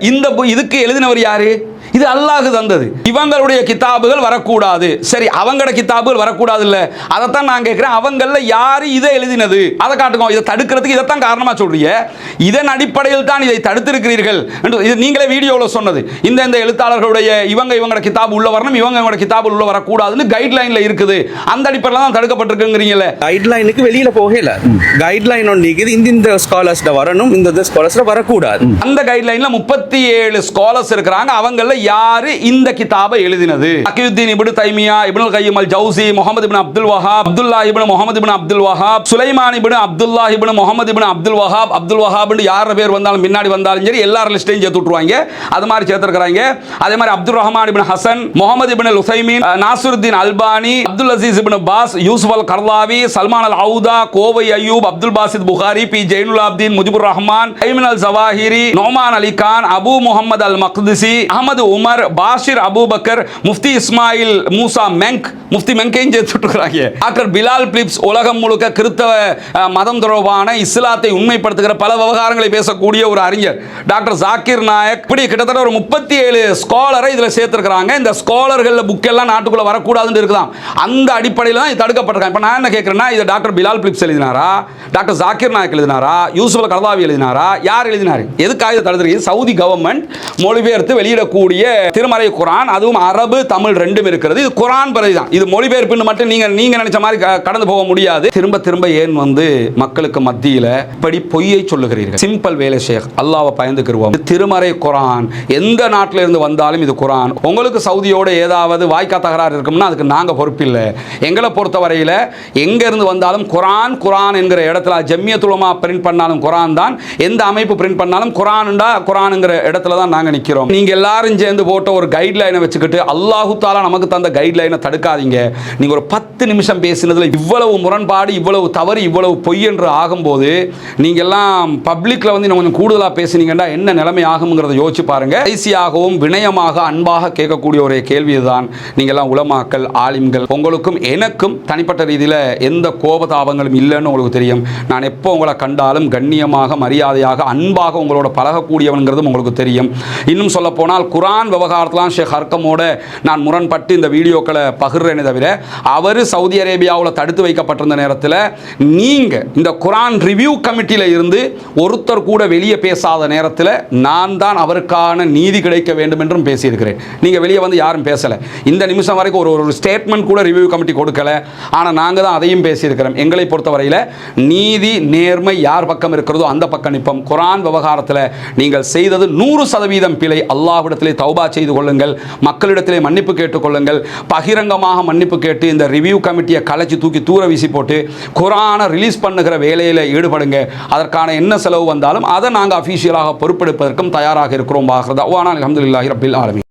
S2: இதுக்கு எழுதினவர் யாரு? இது அல்லாஹ் தந்தது. இவங்களுடைய கிதாபுகள் வரக்கூடாது. சரி, அவங்களோட கிதாபுகள் வரக்கூடாது இல்ல, அதைத்தான் நான் கேட்கிறேன். அவங்கள யாரு இதை எழுதினது அதை காட்டுங்க. இதை தடுக்கிறதுக்கு இதைத்தான் காரணமா சொல்றீங்க. இதன் அடிப்படையில் தான் இதை தடுத்திருக்கிறீர்கள் இது நீங்களே வீடியோவில் சொன்னது. இந்த எழுத்தாளர்களுடைய இவங்களோட கிதாபு உள்ள வரணும், இவங்களோட கிதாபு உள்ள வரக்கூடாதுன்னு கைட்லைன்ல இருக்குது. அந்த அடிப்படையில் தான் தடுக்கப்பட்டிருக்குங்கிறீங்களே.
S1: கைட்லைனுக்கு வெளியில போகல. கைட்லைன் ஒன்று இருக்குது, இந்த ஸ்காலர்ஸ்ட வரணும், இந்த ஸ்காலர்ஸ்ட வரக்கூடாது.
S2: அந்த கைட்லைன்ல 37 ஸ்காலர்ஸ் இருக்கிறாங்க. அவங்கள யாரு இந்த கிதாபை எழுதினது? தகியுத்தீன் இப்னு தைமியா, இப்னுல் கய்யிம் அல் ஜௌசி, முஹம்மது இப்னு அப்துல் வஹாப், அப்துல்லாஹ் இப்னு முஹம்மது இப்னு அப்துல் வஹாப், சுலைமான் இப்னு அப்துல்லாஹ் இப்னு முஹம்மது இப்னு அப்துல் வஹாப். அப்துல் வஹாப் யார் பேர் வந்தாலும் பின்னாடி வந்தாலும் சரி எல்லா லிஸ்டையும் சேர்த்து விட்டுருவாங்க. அது மாதிரி சேர்த்திருக்கிறாங்க. அதே மாதிரி அப்துல் ரஹ்மான் இப்னு ஹசன், முஹம்மது இப்னு லுசைமீன், நாசிருத்தீன் அல்பானி, அப்துல் அசீஸ் இப்னு பாஸ், யூசுப் அல் கர்லாவி, சல்மான் அல் அவுதா, கோவை அய்யூப், அப்துல் பாசித் புகாரி, பி ஜெயினுல் ஆப்தீன், முஜிபுர் ரஹ்மான், ஐமன் அல் ஜவாஹிரி, நோமான் அலி கான், அபு முஹம்மது அல் மக்திசி, அஹமது உமர், பாஷிர் அபூபக்கர், முஃப்தி இஸ்மாயில் மூசா மெங்க், முஃப்தி மெங்கையும் சேர்த்துட்டுருக்கிறாங்க. டாக்டர் பிலால் பிலிப்ஸ் உலகம் முழுக்க கிறிஸ்தவ மதம் தொடர்பான இஸ்லாத்தை உண்மைப்படுத்துகிற பல விவகாரங்களை பேசக்கூடிய ஒரு அறிஞர் டாக்டர் ஜாக்கிர் நாயக். இப்படி கிட்டத்தட்ட ஒரு 37 ஸ்காலரை இதில் சேர்த்திருக்கிறாங்க. இந்த ஸ்காலர்கள் புக் எல்லாம் நாட்டுக்குள்ள வரக்கூடாதுன்னு இருக்குதான். அந்த அடிப்படையில் தான் இது தடுக்கப்பட்டிருக்காங்க. இப்போ நான் என்ன கேட்குறேன்னா, இது டாக்டர் பிலால் பிலிப்ஸ் எழுதினாரா, டாக்டர் ஜாக்கிர் நாயக் எழுதினாரா, யூசுப் அல் கர்லாவி எழுதினாரா, யார் எழுதினாரு? எதுக்காக இதை தடுத்திருக்கு? சவுதி கவர்மெண்ட் மொழிபெயர்த்து வெளியிடக்கூடிய திருமறை குர்ஆன், அதுவும் அரபு தமிழ் ரெண்டும் இருக்கிறது. இது குர்ஆன் பிரதி தான். இது மொழிபெயர்ப்புன்னு மட்டும் நீங்க நினைச்ச மாதிரி கடந்து போக முடியாது. திரும்ப ஏன் மக்களுக்கு மத்தியில் இப்படி பொய்யை சொல்லுகிறீர்கள்? சிம்பிள் வேலை ஷேக், அல்லாஹ்வை பயந்துக்கிறோம். திருமறை குர்ஆன் எந்த நாட்டில் இருந்து வந்தாலும் இது குர்ஆன். உங்களுக்கு சவுதியோட ஏதாவது வாய்க்கா தகராறு இருக்கும்னா அதுக்கு நாங்க பொறுப்பில்லை. எங்களை பொறுத்தவரையில் எங்க இருந்து வந்தாலும் குர்ஆன் என்கிற இடத்துல ஜம்மியத்துல் உலமா பிரிண்ட் பண்ணாலும் குர்ஆன் தான், எந்த அமைப்பு பிரிண்ட் பண்ணாலும் குர்ஆன்ங்கிற இடத்துல தான் நாங்க நிக்கிறோம். நீங்க எல்லாரும் சேர்ந்து போட்ட ஒரு கைட்லைனை வச்சுக்கிட்டு அல்லாஹு தாலா நமக்கு தந்த கைட்லைனை தடுக்காதீங்க. நீங்க ஒரு 10 நிமிஷம் பேசினதுல இவ்வளவு முரண்பாடு, இவ்வளவு தவறு, இவ்வளவு பொய் என்று ஆகும்போது நீங்க எல்லாம் பப்ளிக்ல இன்னும் கொஞ்சம் கூடுதலா பேசினீங்கன்னா என்ன நிலைமை ஆகும்ங்கிறத யோசிச்சு பாருங்க. கடைசியாகவும் வினயமாக அன்பாக கேட்கக்கூடிய ஒரு கேள்வி இதுதான். நீங்க எல்லாம் உலமாக்கள், ஆலிம்கள், உங்களுக்கும் எனக்கும் தனிப்பட்ட ரீதியில் எந்த கோபதாபங்களும் இல்லைன்னு உங்களுக்கு தெரியும். நான் எப்போ உங்களை கண்டாலும் கண்ணியமாக, மரியாதையாக, அன்பாக உங்களோட பழகக்கூடியவன்கிறதும் உங்களுக்கு தெரியும். இன்னும் சொல்ல போனால் குர்ஆன் விவகாரத்தில் ஷேக் ஹர்கமோட நான் முரண்பட்டு இந்த வீடியோக்களை பகிர்றேனே தவிர, அவர் சவுதி அரேபியாவில் தடுத்து வைக்கப்பட்டிருந்த நேரத்தில் நீங்க இந்த குர்ஆன் ரிவ்யூ கமிட்டியில் இருந்து ஒருத்தர் கூட வெளியே பேசாத நேரத்தில் நான் தான் அவருக்கான நீதி கிடைக்க வேண்டும் என்றும் பேசியிருக்கிறேன். நீங்க வெளியே வந்து யாரும் பேசலை. இந்த நிமிஷம் வரைக்கும் ஒரு ஸ்டேட்மெண்ட் கூட ரிவ்யூ கமிட்டி கொடுக்கல. ஆனால் நாங்கள் தான் அதையும் பேசியிருக்கிறோம். எங்களை பொறுத்தவரையில் நீதி நேர்மை யார் பக்கம் இருக்கிறதோ அந்த பக்கம் நிற்போம். குர்ஆன் விவகாரத்தில் நீங்கள் செய்தது 100% பிழை. அல்லாஹ்விடத்திலே தௌபா செய்து கொள்ளுங்கள், மக்களிடத்திலே மன்னிப்பு கேட்டுக்கொள்ளுங்கள், பகிரங்கமாக மன்னிப்பு கேட்டு இந்த ரிவ்யூ கமிட்டியை கலைச்சி தூக்கி தூர வீசி போட்டு குர்ஆனை ரிலீஸ் பண்ணுகிற வேலையில் ஈடுபடுங்க. அதற்கான என்ன செலவு வந்தாலும் அதை நாங்கள் அஃபீஷியலாக பொறுப்பெடுப்பதற்கும் தயாராக இருக்கிறோம். அல்ஹம்துலில்லாஹி ரப்பில் ஆலமீன்.